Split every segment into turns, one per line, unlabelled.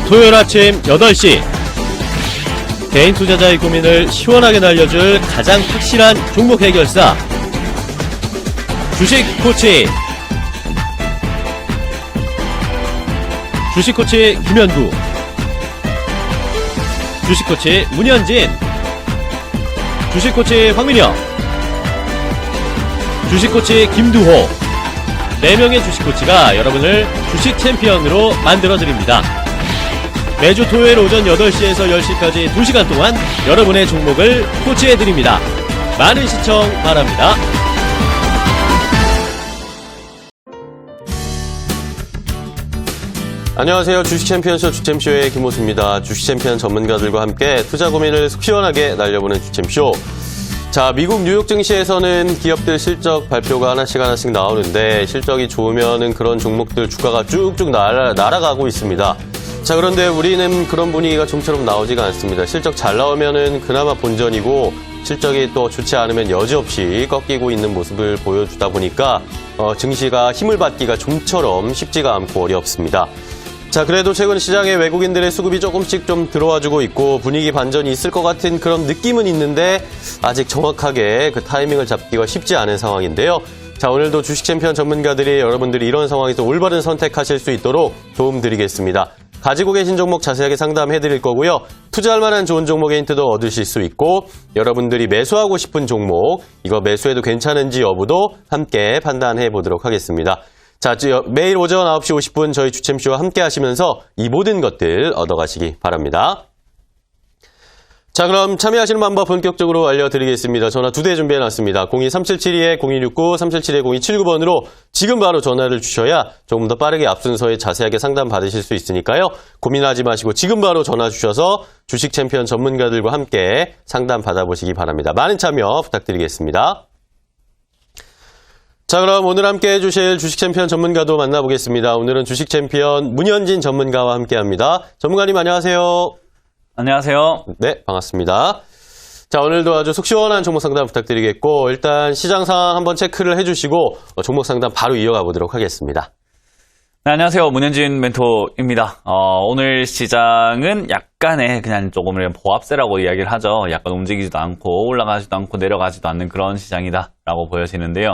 토요일 아침 8시 개인 투자자의 고민을 시원하게 날려줄 가장 확실한 종목 해결사 주식 코치 김현구, 주식 코치 문현진, 주식 코치 황민혁, 주식 코치 김두호, 4명의 주식 코치가 여러분을 주식 챔피언으로 만들어드립니다. 매주 토요일 오전 8시에서 10시까지 2시간 동안 여러분의 종목을 코치해드립니다. 많은 시청 바랍니다.
안녕하세요. 주식 챔피언쇼 주챔쇼의 김호수입니다. 주식 챔피언 전문가들과 함께 투자 고민을 속 시원하게 날려보는 주챔쇼. 자, 미국 뉴욕 증시에서는 기업들 실적 발표가 하나씩 나오는데 실적이 좋으면은 그런 종목들 주가가 쭉쭉 날아가고 있습니다. 자, 그런데 우리는 그런 분위기가 좀처럼 나오지가 않습니다. 실적 잘 나오면은 그나마 본전이고 실적이 또 좋지 않으면 여지없이 꺾이고 있는 모습을 보여주다 보니까 증시가 힘을 받기가 좀처럼 쉽지가 않고 어렵습니다. 자, 그래도 최근 시장에 외국인들의 수급이 조금씩 좀 들어와주고 있고 분위기 반전이 있을 것 같은 그런 느낌은 있는데 아직 정확하게 그 타이밍을 잡기가 쉽지 않은 상황인데요. 자, 오늘도 주식 챔피언 전문가들이 여러분들이 이런 상황에서 올바른 선택하실 수 있도록 도움드리겠습니다. 가지고 계신 종목 자세하게 상담해드릴 거고요. 투자할 만한 좋은 종목의 힌트도 얻으실 수 있고 여러분들이 매수하고 싶은 종목, 이거 매수해도 괜찮은지 여부도 함께 판단해 보도록 하겠습니다. 자, 매일 오전 9시 50분 저희 주챔쇼와 함께 하시면서 이 모든 것들 얻어가시기 바랍니다. 자, 그럼 참여하시는 방법 본격적으로 알려드리겠습니다. 전화 2대 준비해놨습니다. 023772-0269, 377-0279번으로 지금 바로 전화를 주셔야 조금 더 빠르게 앞순서에 자세하게 상담 받으실 수 있으니까요. 고민하지 마시고 지금 바로 전화 주셔서 주식 챔피언 전문가들과 함께 상담 받아보시기 바랍니다. 많은 참여 부탁드리겠습니다. 자, 그럼 오늘 함께 해주실 주식 챔피언 전문가도 만나보겠습니다. 오늘은 주식 챔피언 문현진 전문가와 함께합니다. 전문가님 안녕하세요.
안녕하세요.
네, 반갑습니다. 자, 오늘도 아주 속 시원한 종목 상담 부탁드리겠고 일단 시장 상황 한번 체크를 해주시고 종목 상담 바로 이어가 보도록 하겠습니다.
네, 안녕하세요. 문현진 멘토입니다. 오늘 시장은 약간의 그냥 조금 보합세라고 이야기를 하죠. 약간 움직이지도 않고 올라가지도 않고 내려가지도 않는 그런 시장이다라고 보여지는데요.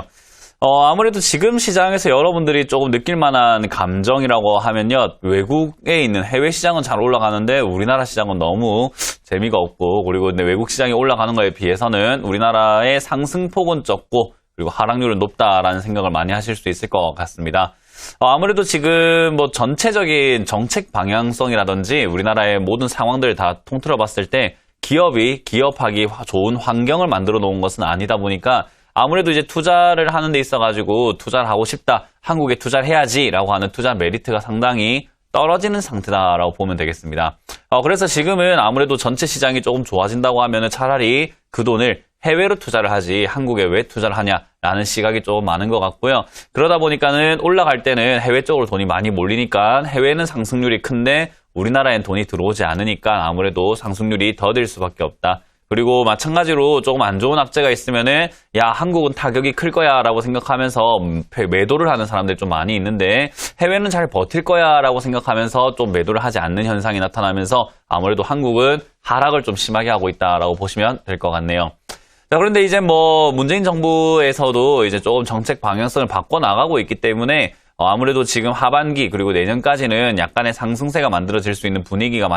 아무래도 지금 시장에서 여러분들이 조금 느낄 만한 감정이라고 하면요. 외국에 있는 해외 시장은 잘 올라가는데 우리나라 시장은 너무 재미가 없고 그리고 외국 시장이 올라가는 거에 비해서는 우리나라의 상승폭은 적고 그리고 하락률은 높다라는 생각을 많이 하실 수 있을 것 같습니다. 아무래도 지금 뭐 전체적인 정책 방향성이라든지 우리나라의 모든 상황들을 다 통틀어 봤을 때 기업이 기업하기 좋은 환경을 만들어 놓은 것은 아니다 보니까 아무래도 이제 투자를 하는 데 있어가지고 투자를 하고 싶다, 한국에 투자를 해야지라고 하는 투자 메리트가 상당히 떨어지는 상태다라고 보면 되겠습니다. 그래서 지금은 아무래도 전체 시장이 조금 좋아진다고 하면은 차라리 그 돈을 해외로 투자를 하지 한국에 왜 투자를 하냐라는 시각이 조금 많은 것 같고요. 그러다 보니까는 올라갈 때는 해외 쪽으로 돈이 많이 몰리니까 해외는 상승률이 큰데 우리나라엔 돈이 들어오지 않으니까 아무래도 상승률이 더딜 수밖에 없다. 그리고 마찬가지로 조금 안 좋은 악재가 있으면은 야, 한국은 타격이 클 거야 라고 생각하면서 매도를 하는 사람들이 좀 많이 있는데 해외는 잘 버틸 거야 라고 생각하면서 좀 매도를 하지 않는 현상이 나타나면서 아무래도 한국은 하락을 좀 심하게 하고 있다라고 보시면 될 것 같네요. 자, 그런데 이제 뭐 문재인 정부에서도 이제 조금 정책 방향성을 바꿔 나가고 있기 때문에 아무래도 지금 하반기 그리고 내년까지는 약간의 상승세가 만들어질 수 있는 분위기가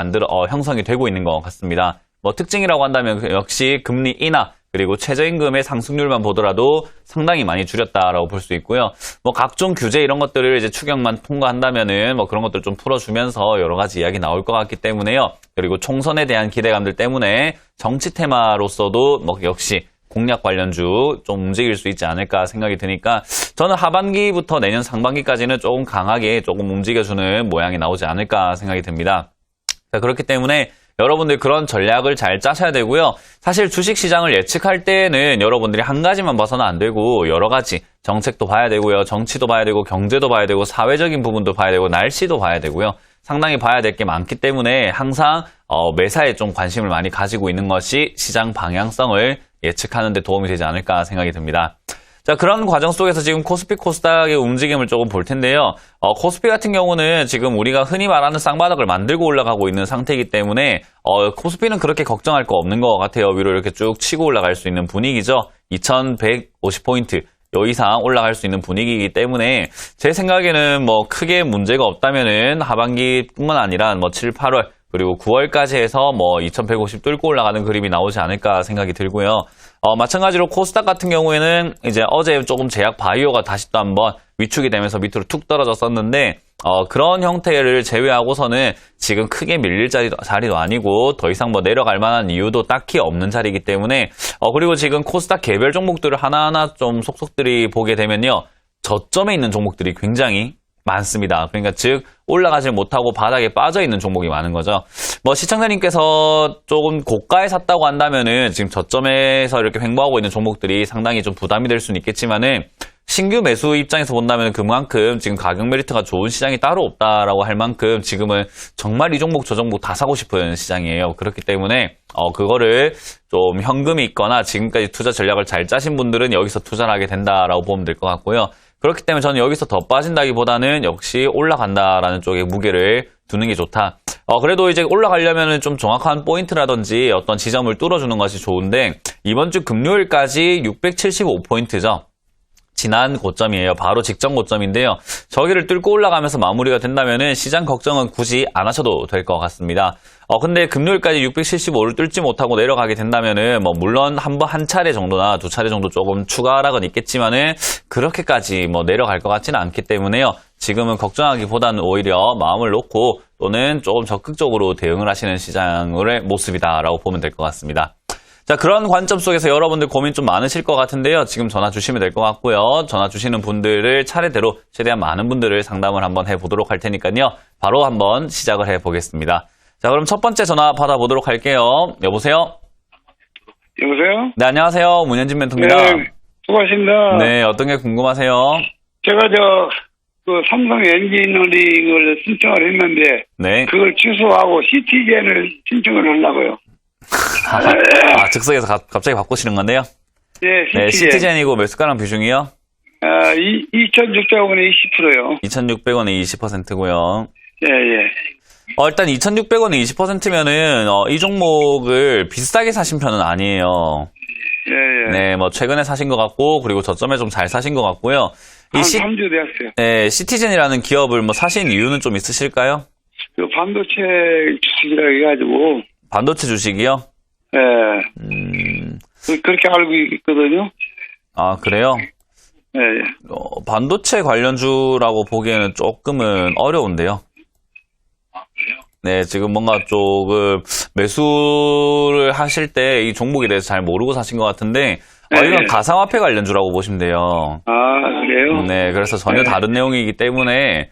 형성이 되고 있는 것 같습니다. 뭐 특징이라고 한다면 역시 금리 인하 그리고 최저임금의 상승률만 보더라도 상당히 많이 줄였다라고 볼 수 있고요. 뭐 각종 규제 이런 것들을 이제 추경만 통과한다면은 뭐 그런 것들 좀 풀어주면서 여러 가지 이야기 나올 것 같기 때문에요. 그리고 총선에 대한 기대감들 때문에 정치 테마로서도 뭐 역시 공약 관련주 좀 움직일 수 있지 않을까 생각이 드니까 저는 하반기부터 내년 상반기까지는 조금 강하게 조금 움직여주는 모양이 나오지 않을까 생각이 듭니다. 자, 그렇기 때문에 여러분들 그런 전략을 잘 짜셔야 되고요. 사실 주식시장을 예측할 때는 여러분들이 한 가지만 봐서는 안 되고 여러 가지 정책도 봐야 되고요. 정치도 봐야 되고 경제도 봐야 되고 사회적인 부분도 봐야 되고 날씨도 봐야 되고요. 상당히 봐야 될 게 많기 때문에 항상 매사에 좀 관심을 많이 가지고 있는 것이 시장 방향성을 예측하는 데 도움이 되지 않을까 생각이 듭니다. 자, 그런 과정 속에서 지금 코스피, 코스닥의 움직임을 조금 볼 텐데요. 코스피 같은 경우는 지금 우리가 흔히 말하는 쌍바닥을 만들고 올라가고 있는 상태이기 때문에 코스피는 그렇게 걱정할 거 없는 것 같아요. 위로 이렇게 쭉 치고 올라갈 수 있는 분위기죠. 2150포인트. 요 이상 올라갈 수 있는 분위기이기 때문에 제 생각에는 뭐 크게 문제가 없다면은 하반기뿐만 아니라 뭐 7, 8월 그리고 9월까지 해서 뭐 2150 뚫고 올라가는 그림이 나오지 않을까 생각이 들고요. 마찬가지로 코스닥 같은 경우에는 이제 어제 조금 제약 바이오가 다시 또 한번 위축이 되면서 밑으로 툭 떨어졌었는데 그런 형태를 제외하고서는 지금 크게 밀릴 자리도 아니고 더 이상 뭐 내려갈 만한 이유도 딱히 없는 자리이기 때문에 그리고 지금 코스닥 개별 종목들을 하나하나 좀 속속들이 보게 되면요. 저점에 있는 종목들이 굉장히 많습니다. 그러니까 즉 올라가지 못하고 바닥에 빠져 있는 종목이 많은 거죠. 뭐 시청자님께서 조금 고가에 샀다고 한다면은 지금 저점에서 이렇게 횡보하고 있는 종목들이 상당히 좀 부담이 될 수는 있겠지만은 신규 매수 입장에서 본다면 그만큼 지금 가격 메리트가 좋은 시장이 따로 없다라고 할 만큼 지금은 정말 이 종목 저 종목 다 사고 싶은 시장이에요. 그렇기 때문에 그거를 좀 현금이 있거나 지금까지 투자 전략을 잘 짜신 분들은 여기서 투자를 하게 된다라고 보면 될 것 같고요. 그렇기 때문에 저는 여기서 더 빠진다기보다는 역시 올라간다라는 쪽에 무게를 두는 게 좋다. 그래도 이제 올라가려면은 좀 정확한 포인트라든지 어떤 지점을 뚫어주는 것이 좋은데 이번 주 금요일까지 675포인트죠. 지난 고점이에요. 바로 직전 고점인데요. 저기를 뚫고 올라가면서 마무리가 된다면은 시장 걱정은 굳이 안 하셔도 될 것 같습니다. 근데 금요일까지 675를 뚫지 못하고 내려가게 된다면은 뭐 물론 한 차례 정도나 두 차례 정도 조금 추가 하락은 있겠지만은 그렇게까지 뭐 내려갈 것 같지는 않기 때문에요. 지금은 걱정하기보다는 오히려 마음을 놓고 또는 조금 적극적으로 대응을 하시는 시장의 모습이다라고 보면 될 것 같습니다. 자, 그런 관점 속에서 여러분들 고민 좀 많으실 것 같은데요. 지금 전화 주시면 될 것 같고요. 전화 주시는 분들을 차례대로 최대한 많은 분들을 상담을 한번 해보도록 할 테니까요. 바로 한번 시작을 해보겠습니다. 자, 그럼 첫 번째 전화 받아보도록 할게요. 여보세요?
여보세요?
네, 안녕하세요. 문현진 멘토입니다.
네, 수고하십니다.
네, 어떤 게 궁금하세요?
제가 삼성 엔지니어링을 신청을 했는데,
네.
그걸 취소하고 시티젠을 신청을 하려고요.
즉석에서 갑자기 바꾸시는 건데요?
네,
네,
시티젠.
시티젠이고 몇 숟가락 비중이요?
2,600원에 20%요.
2,600원에 20%고요.
예, 예.
일단 2,600원에 20%면은 이 종목을 비싸게 사신 편은 아니에요.
예, 예.
네, 뭐 최근에 사신 것 같고 그리고 저점에 좀 잘 사신 것 같고요.
한 3주 됐어요.
네, 시티젠이라는 기업을 뭐 사신 이유는 좀 있으실까요?
그 반도체 주식이라고 해가지고,
반도체 주식이요?
예. 그렇게 알고 있거든요.
아, 그래요?
예, 예.
반도체 관련주라고 보기에는 조금은 어려운데요. 네, 지금 뭔가 조금 매수를 하실 때 이 종목에 대해서 잘 모르고 사신 것 같은데, 이건 가상화폐 관련주라고 보시면 돼요.
아, 그래요?
네, 그래서 전혀 다른 내용이기 때문에,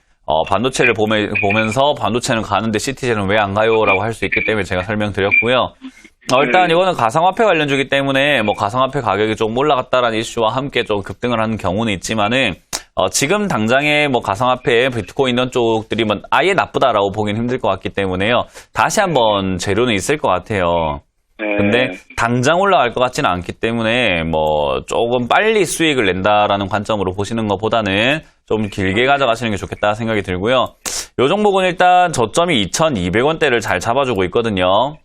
반도체를 보면서 반도체는 가는데 시티젠은 왜 안 가요? 라고 할 수 있기 때문에 제가 설명드렸고요. 일단 이거는 가상화폐 관련주기 때문에 뭐 가상화폐 가격이 좀 올라갔다라는 이슈와 함께 좀 급등을 하는 경우는 있지만은, 지금 당장에 뭐 가상화폐, 비트코인 이런 쪽들이 뭐 아예 나쁘다라고 보기는 힘들 것 같기 때문에요. 다시 한번 재료는 있을 것 같아요. 근데 당장 올라갈 것 같지는 않기 때문에 뭐 조금 빨리 수익을 낸다라는 관점으로 보시는 것보다는 좀 길게 가져가시는 게 좋겠다 생각이 들고요. 이 종목은 일단 저점이 2,200원대를 잘 잡아주고 있거든요.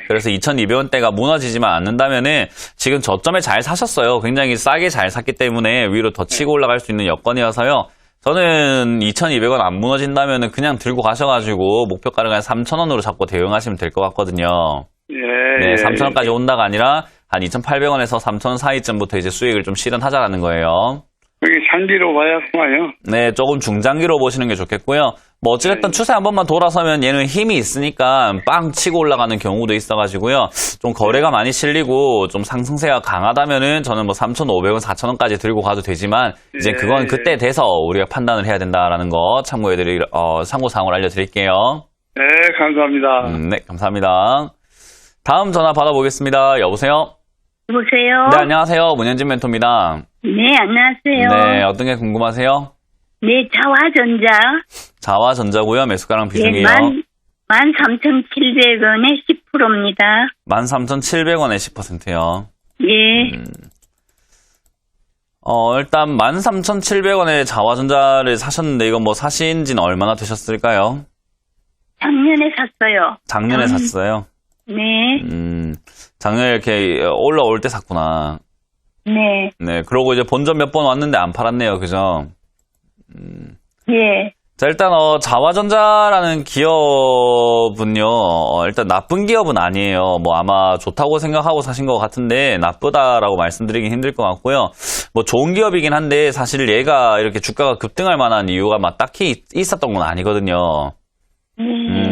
그래서 2,200원대가 무너지지만 않는다면은 지금 저점에 잘 사셨어요. 굉장히 싸게 잘 샀기 때문에 위로 더 치고 올라갈 수 있는 여건이어서요. 저는 2,200원 안 무너진다면은 그냥 들고 가셔가지고 목표가를 한 3,000원으로 잡고 대응하시면 될 것 같거든요. 네, 3,000원까지 온다가 아니라 한 2,800원에서 3,000원 사이쯤부터 이제 수익을 좀 실현하자라는 거예요.
여기 장기로 봐야구만요.
네, 조금 중장기로 보시는 게 좋겠고요. 뭐 어찌됐든 추세 한 번만 돌아서면 얘는 힘이 있으니까 빵 치고 올라가는 경우도 있어가지고요. 좀 거래가 많이 실리고 좀 상승세가 강하다면은 저는 뭐 3,500원, 4,000원까지 들고 가도 되지만 이제 그건 그때 돼서 우리가 판단을 해야 된다라는 거 참고사항을 알려드릴게요.
네, 감사합니다.
네, 감사합니다. 다음 전화 받아보겠습니다. 여보세요?
여보세요?
네, 안녕하세요. 문현진 멘토입니다.
네, 안녕하세요.
네, 어떤 게 궁금하세요?
네, 자화전자.
자화전자고요. 매수가랑 비중이요.
네, 13,700원에 10%입니다.
13,700원에 10%요.
예.
일단 13,700원에 자화전자를 사셨는데 이거 뭐 사신 지는 얼마나 되셨을까요?
작년에 샀어요.
작년에 샀어요.
네,
작년에 이렇게 올라올 때 샀구나.
네,
네, 그러고 이제 본전 몇 번 왔는데 안 팔았네요. 그죠?
예,
자, 일단, 자화전자라는 기업은요, 일단 나쁜 기업은 아니에요. 뭐 아마 좋다고 생각하고 사신 것 같은데, 나쁘다라고 말씀드리긴 힘들 것 같고요. 뭐 좋은 기업이긴 한데, 사실 얘가 이렇게 주가가 급등할 만한 이유가 막 딱히 있었던 건 아니거든요.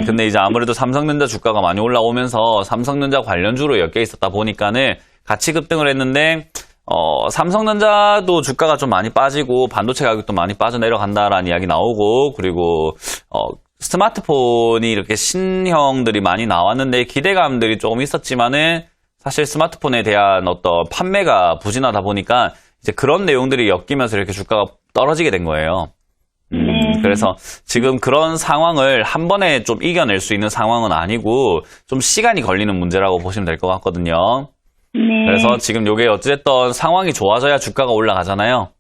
근데 이제 아무래도 삼성전자 주가가 많이 올라오면서 삼성전자 관련주로 엮여 있었다 보니까는 같이 급등을 했는데, 삼성전자도 주가가 좀 많이 빠지고 반도체 가격도 많이 빠져내려간다라는 이야기 나오고, 그리고 스마트폰이 이렇게 신형들이 많이 나왔는데 기대감들이 조금 있었지만은 사실 스마트폰에 대한 어떤 판매가 부진하다 보니까 이제 그런 내용들이 엮이면서 이렇게 주가가 떨어지게 된 거예요. 그래서 지금 그런 상황을 한 번에 좀 이겨낼 수 있는 상황은 아니고 좀 시간이 걸리는 문제라고 보시면 될 것 같거든요.
네.
그래서 지금 요게 어찌됐든 상황이 좋아져야 주가가 올라가잖아요.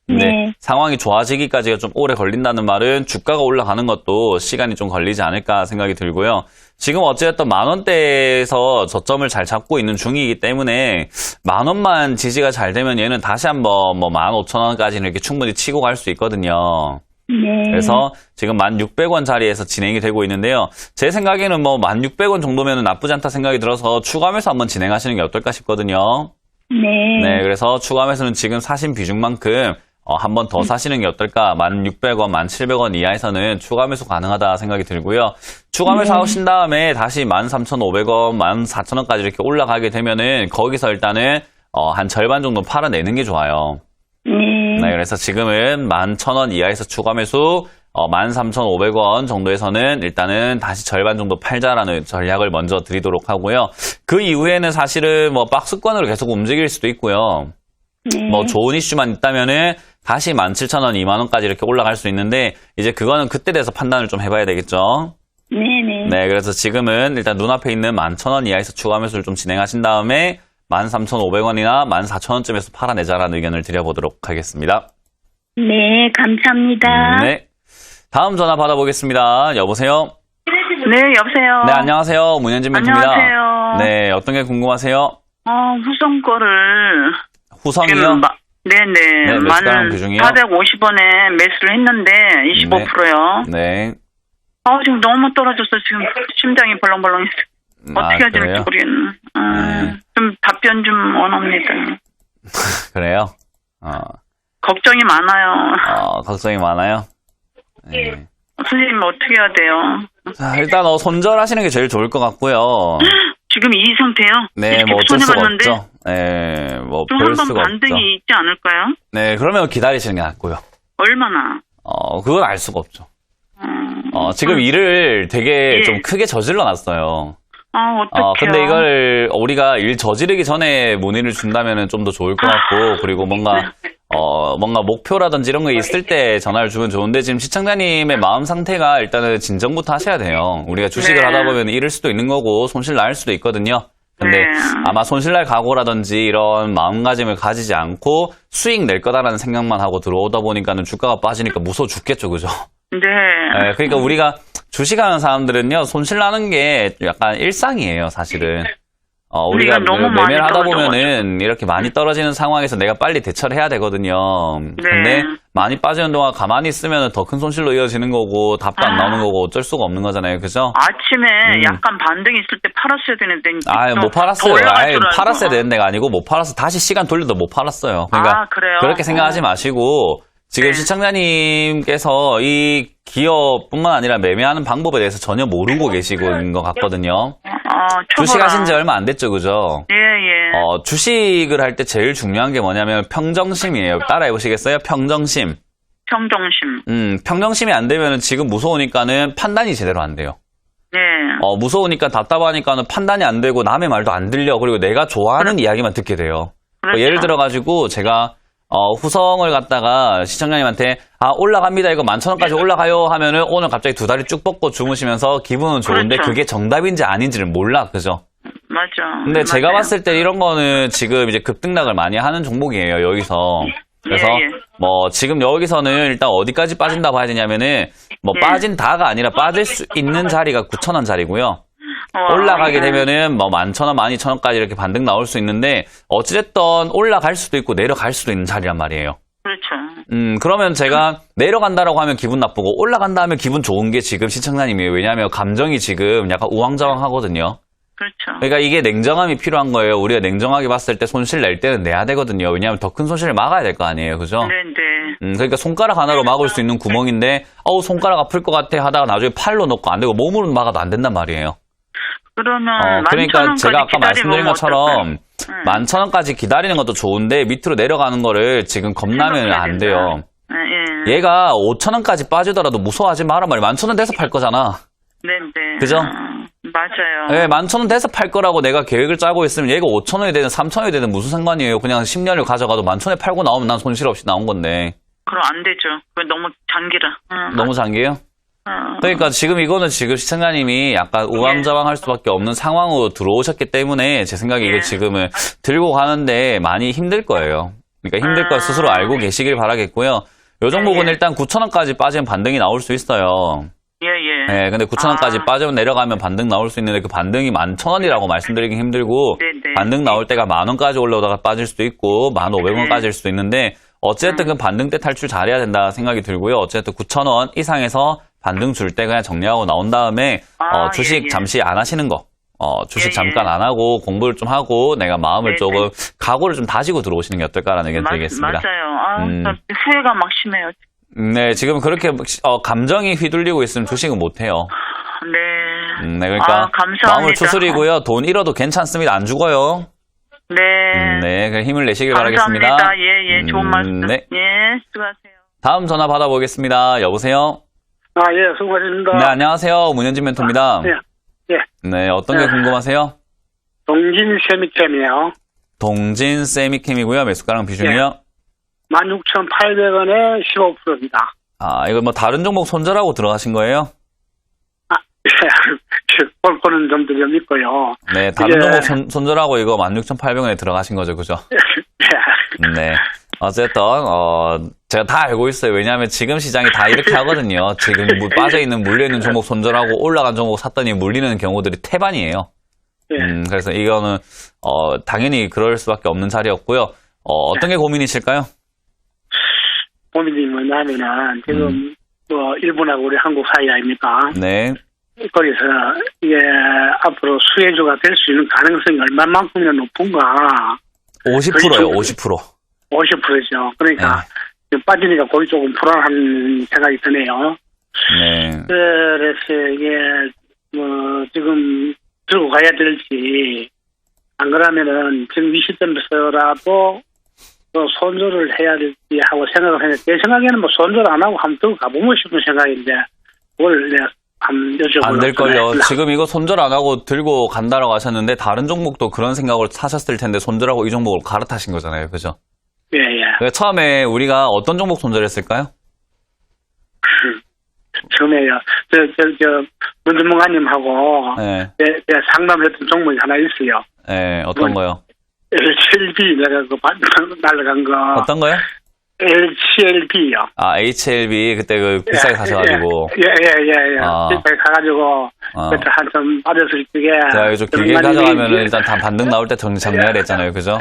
근데
네.
상황이 좋아지기까지가 좀 오래 걸린다는 말은 주가가 올라가는 것도 시간이 좀 걸리지 않을까 생각이 들고요. 지금 어찌됐든 10,000원대에서 저점을 잘 잡고 있는 중이기 때문에 10,000원만 지지가 잘 되면 얘는 다시 한번 뭐 15,000원까지는 이렇게 충분히 치고 갈 수 있거든요.
네.
그래서 지금 1,600원 자리에서 진행이 되고 있는데요. 제 생각에는 뭐 1,600원 정도면 나쁘지 않다 생각이 들어서 추가 매수 한번 진행하시는 게 어떨까 싶거든요.
네.
네, 그래서 추가 매수는 지금 사신 비중만큼 한 번 더 사시는 게 어떨까? 1,600원, 1,700원 이하에서는 추가 매수 가능하다 생각이 들고요. 추가 매수 하신 다음에 다시 13,500원, 14,000원까지 이렇게 올라가게 되면은 거기서 일단은 한 절반 정도 팔아내는 게 좋아요. 네, 그래서 지금은 11,000원 이하에서 추가 매수, 13,500원 정도에서는 일단은 다시 절반 정도 팔자라는 전략을 먼저 드리도록 하고요. 그 이후에는 사실은 뭐 박스권으로 계속 움직일 수도 있고요. 뭐 좋은 이슈만 있다면은 다시 17,000원, 20,000원까지 이렇게 올라갈 수 있는데 이제 그거는 그때 돼서 판단을 좀 해봐야 되겠죠.
네네.
네, 그래서 지금은 일단 눈앞에 있는 11,000원 이하에서 추가 매수를 좀 진행하신 다음에 13,500원이나 14,000원쯤에서 팔아내자라는 의견을 드려보도록 하겠습니다.
네, 감사합니다.
네. 다음 전화 받아보겠습니다. 여보세요?
네, 여보세요.
네, 안녕하세요. 문현진 멘토입니다.
안녕하세요.
네, 어떤 게 궁금하세요?
후성 거를
후성이요?
네네.
몇 시간 비중이요?
450원에 매수를 했는데 25%요.
네.
지금 너무 떨어져서 지금 심장이 벌렁벌렁해서 어떻게 해야 될지
그래요?
모르겠네. 좀 답변 좀 원합니다.
그래요?
걱정이 많아요.
걱정이 많아요? 네.
선생님 어떻게 해야 돼요?
자, 일단 손절하시는 게 제일 좋을 것 같고요.
지금 이 상태요?
네, 뭐 어쩔 수가
손해봤는데
없죠. 네, 뭐
좀
별
한번
수가 없죠.
반등이 있지 않을까요?
네, 그러면 기다리시는 게 낫고요.
얼마나?
그건 알 수가 없죠. 지금 일을 되게
예.
좀 크게 저질러 놨어요.
어떡해요?
근데 이걸 우리가 일 저지르기 전에 문의를 준다면 좀 더 좋을 것 같고, 그리고 뭔가 목표라든지 이런 거 있을 때 전화를 주면 좋은데, 지금 시청자님의 마음 상태가 일단은 진정부터 하셔야 돼요. 우리가 주식을
네.
하다 보면 잃을 수도 있는 거고, 손실 날 수도 있거든요. 근데
네.
아마 손실 날 각오라든지 이런 마음가짐을 가지지 않고 수익 낼 거다라는 생각만 하고 들어오다 보니까는 주가가 빠지니까 무서워 죽겠죠, 그죠?
네.
네, 그러니까 우리가 주식하는 사람들은요, 손실 나는 게 약간 일상이에요, 사실은. 우리가
너무 많이
매매를 하다
떨어져가지고.
보면은 이렇게 많이 떨어지는 상황에서 내가 빨리 대처를 해야 되거든요. 근데 많이 빠지는 동안 가만히 있으면 더 큰 손실로 이어지는 거고, 답도 안 나오는 거고, 어쩔 수가 없는 거잖아요, 그죠?
아침에 약간 반등이 있을 때 팔았어야 되는데.
못 팔았어요. 팔았어야 되는 데가 아니고, 못 팔아서 다시 시간 돌려도 못 팔았어요. 그러니까,
그래요?
그렇게 생각하지 마시고, 지금
네.
시청자님께서 이 기업뿐만 아니라 매매하는 방법에 대해서 전혀 모르고 계시는 것 같거든요. 주식하신 지 얼마 안 됐죠, 그죠?
예, 예.
주식을 할 때 제일 중요한 게 뭐냐면 평정심이에요. 따라해 보시겠어요? 평정심.
평정심.
평정심이 안 되면은 지금 무서우니까는 판단이 제대로 안 돼요.
네.
무서우니까 답답하니까는 판단이 안 되고 남의 말도 안 들려. 그리고 내가 좋아하는 이야기만 듣게 돼요.
그렇죠.
예를 들어가지고 제가 후성을 갖다가 시청자님한테 올라갑니다. 이거 11,000원까지 올라가요 하면은 오늘 갑자기 두 다리 쭉 뻗고 주무시면서 기분은 좋은데
그렇죠.
그게 정답인지 아닌지를 몰라. 그죠?
맞아.
근데 제가
맞아요.
봤을 때 이런 거는 지금 이제 급등락을 많이 하는 종목이에요, 여기서. 그래서
예, 예.
뭐 지금 여기서는 일단 어디까지 빠진다 봐야 되냐면은 뭐
예.
빠진다가 아니라 빠질 수 있는 자리가 9,000원 자리고요. 올라가게 되면은 뭐 11,000원, 12,000원까지 이렇게 반등 나올 수 있는데 어찌됐든 올라갈 수도 있고 내려갈 수도 있는 자리란 말이에요.
그렇죠.
그러면 제가 내려간다라고 하면 기분 나쁘고 올라간다 하면 기분 좋은 게 지금 시청자님이에요. 왜냐하면 감정이 지금 약간 우왕좌왕하거든요.
그렇죠.
그러니까 이게 냉정함이 필요한 거예요. 우리가 냉정하게 봤을 때 손실 낼 때는 내야 되거든요. 왜냐하면 더 큰 손실을 막아야 될 거 아니에요. 그죠?
네.
그러니까 손가락 하나로 막을 수 있는 구멍인데 손가락 아플 것 같아 하다가 나중에 팔로 넣고 안 되고 몸으로 막아도 안 된단 말이에요.
그러면
그러니까 제가 아까 말씀드린 것처럼
어떨까요?
11,000원까지 기다리는 것도 좋은데 밑으로 내려가는 거를 지금 겁나면 안 돼요.
예.
얘가 5,000원까지 빠지더라도 무서워하지 마란 말이야. 11,000원 돼서 팔 거잖아.
네.
그죠?
맞아요.
네, 11,000원 돼서 팔 거라고 내가 계획을 짜고 있으면 얘가 5,000원이 되든 3,000원이 되든 무슨 상관이에요. 그냥 10년을 가져가도 11,000원에 팔고 나오면 난 손실 없이 나온 건데.
그럼 안 되죠. 그건 너무 장기라.
너무 장기예요? 그러니까 지금 이거는 지금 시청자님이 약간 우왕좌왕할 수밖에 없는 상황으로 들어오셨기 때문에 제 생각에 이거 지금은 들고 가는데 많이 힘들 거예요. 그러니까 힘들 걸 스스로 알고 계시길 바라겠고요. 요 종목은 일단 9,000원까지 빠지면 반등이 나올 수 있어요.
예.
네, 근데 9,000원까지 빠지면 내려가면 반등 나올 수 있는데 그 반등이 11,000원이라고 말씀드리기 힘들고
네네.
반등 나올 때가 10,000원까지 올라오다가 빠질 수도 있고 15,000원까지일 수도 있는데 어쨌든 그 반등 때 탈출 잘해야 된다 생각이 들고요. 어쨌든 9,000원 이상에서 반등 줄 때 그냥 정리하고 나온 다음에 주식 잠시 안 하시는 거. 주식 잠깐 안 하고 공부를 좀 하고 내가 마음을 조금 각오를 좀 다지고 들어오시는 게 어떨까라는 의견 드리겠습니다.
맞아요. 후회가 막 심해요.
네, 지금 그렇게 감정이 휘둘리고 있으면 주식은 못 해요.
네.
네, 그러니까
감사합니다.
마음을 추스리고요. 돈 잃어도 괜찮습니다. 안 죽어요.
네.
네, 그냥 힘을 내시길
감사합니다.
바라겠습니다.
예. 좋은 말씀.
네.
예. 수고하세요.
다음 전화 받아보겠습니다. 여보세요?
예, 수고하십니다.
네, 안녕하세요. 문현진 멘토입니다.
예.
네, 어떤 게 궁금하세요?
동진 세미캠이에요.
동진 세미캠이고요. 매수가랑 비중이요?
16,800원에 15%입니다.
이거 뭐 다른 종목 손절하고 들어가신 거예요?
꼴꼴은 좀 믿고요.
네, 다른 종목 손절하고 이거 16,800원에 들어가신 거죠, 그죠? 네. 어쨌든, 제가 다 알고 있어요. 왜냐하면 지금 시장이 다 이렇게 하거든요. 지금 빠져있는, 물려있는 종목 손절하고 올라간 종목 샀더니 물리는 경우들이 태반이에요. 그래서 이거는, 당연히 그럴 수밖에 없는 자리였고요. 어떤 게 고민이실까요?
고민이 뭐냐면은, 지금, 일본하고 우리 한국 사이 아닙니까?
네.
거기서, 이게, 앞으로 수혜주가 될 수 있는 가능성이 얼마만큼이나 높은가.
50%예요, 50%.
50%죠. 그러니까, 지금 빠지니까 거기 조금 불안한 생각이 드네요.
네.
그래서 이게, 지금 들고 가야 될지, 안 그러면은 지금 이 시점에서라도 또 손절을 해야 될지 하고 생각을 했는데, 제 생각에는 뭐 손절 안 하고 한번 들고 가보고 싶은 생각인데, 그걸 내가 한번 여쭤보려고.
안 될걸요. 지금 이거 손절 안 하고 들고 간다라고 하셨는데, 다른 종목도 그런 생각을 사셨을 텐데, 손절하고 이 종목을 갈아타신 거잖아요. 그죠?
예.
그러니까 처음에 우리가 어떤 종목 손절했을까요?
처음에요. 문전문가님하고
네.
상담했던 종목이 하나 있어요.
네, 어떤 거요?
HLB 내가 날라간 거.
어떤 거요?
HLB요.
HLB 그때 비싸게 사셔가지고.
예. 비싸게 사가지고 그때 한참 빠졌을 적에.
제가 이거 길게 가져가면 일단 다 반등 나올 때 정리해야 됐잖아요, 그죠?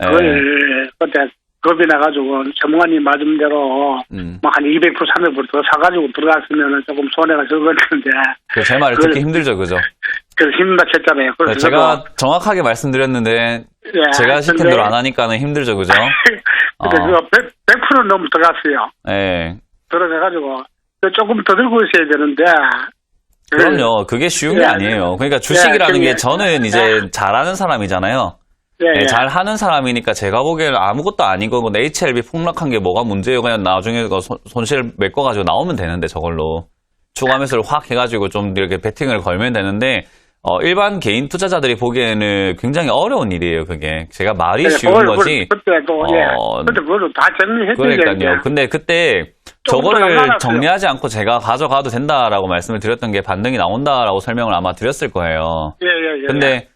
그걸 그때 겁이 나가지고 전문가님 말씀대로 뭐 한 200%, 300% 더 사가지고 들어갔으면 조금 손해가 적었는데.
제 말을 듣기 힘들죠, 그죠?
그래서 힘들다 쳤잖아요. 그래서
제가 정확하게 말씀드렸는데 제가 시킨 대로 안 하니까는 힘들죠, 그죠?
근데 100% 너무 들어갔어요.
네.
들어가가지고 조금 더 들고 있어야 되는데.
그럼요. 그게 쉬운 게 아니에요. 그러니까 주식이라는 게 저는 이제 잘하는 사람이잖아요. 네, 잘 하는 사람이니까 제가 보기에는 아무것도 아니고 HLB 폭락한 게 뭐가 문제예요. 그냥 나중에 손실 메꿔가지고 나오면 되는데 저걸로 추가 매수를 확 해가지고 좀 이렇게 베팅을 걸면 되는데 일반 개인 투자자들이 보기에는 굉장히 어려운 일이에요. 그게 제가 말이 쉬운 거지.
그때도 그때 그걸로 다 정리했어야
그러니까요. 근데 그때 저거를 정리하지 않고 제가 가져가도 된다라고 말씀을 드렸던 게 반등이 나온다라고 설명을 아마 드렸을 거예요. 근데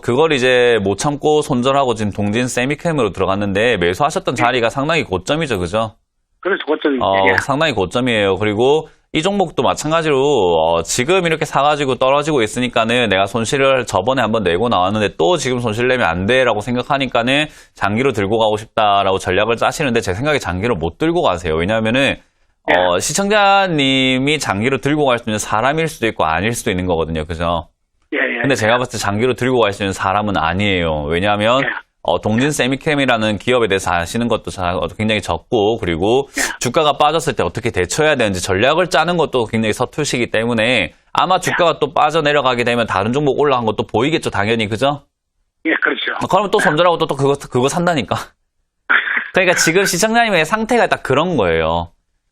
그걸 이제 못 참고 손절하고 지금 동진 세미캠으로 들어갔는데 매수하셨던 자리가 상당히 고점이죠, 그죠?
그래서 고점이
상당히 고점이에요. 그리고 이 종목도 마찬가지로 지금 이렇게 사가지고 떨어지고 있으니까는 내가 손실을 저번에 한번 내고 나왔는데 또 지금 손실 내면 안 돼라고 생각하니까는 장기로 들고 가고 싶다라고 전략을 짜시는데 제 생각에 장기로 못 들고 가세요. 왜냐하면은 시청자님이 장기로 들고 갈 수 있는 사람일 수도 있고 아닐 수도 있는 거거든요, 그죠? 근데 제가 봤을 때 장기로 들고 갈 수 있는 사람은 아니에요. 왜냐하면 동진 세미캠이라는 기업에 대해서 아시는 것도 굉장히 적고, 그리고 주가가 빠졌을 때 어떻게 대처해야 되는지 전략을 짜는 것도 굉장히 서투시기 때문에 아마 주가가 또 빠져내려가게 되면 다른 종목 올라간 것도 보이겠죠, 당연히, 그죠?
예, 그렇죠.
그러면 또 손절하고 또 그거 산다니까. 그러니까 지금 시청자님의 상태가 딱 그런 거예요.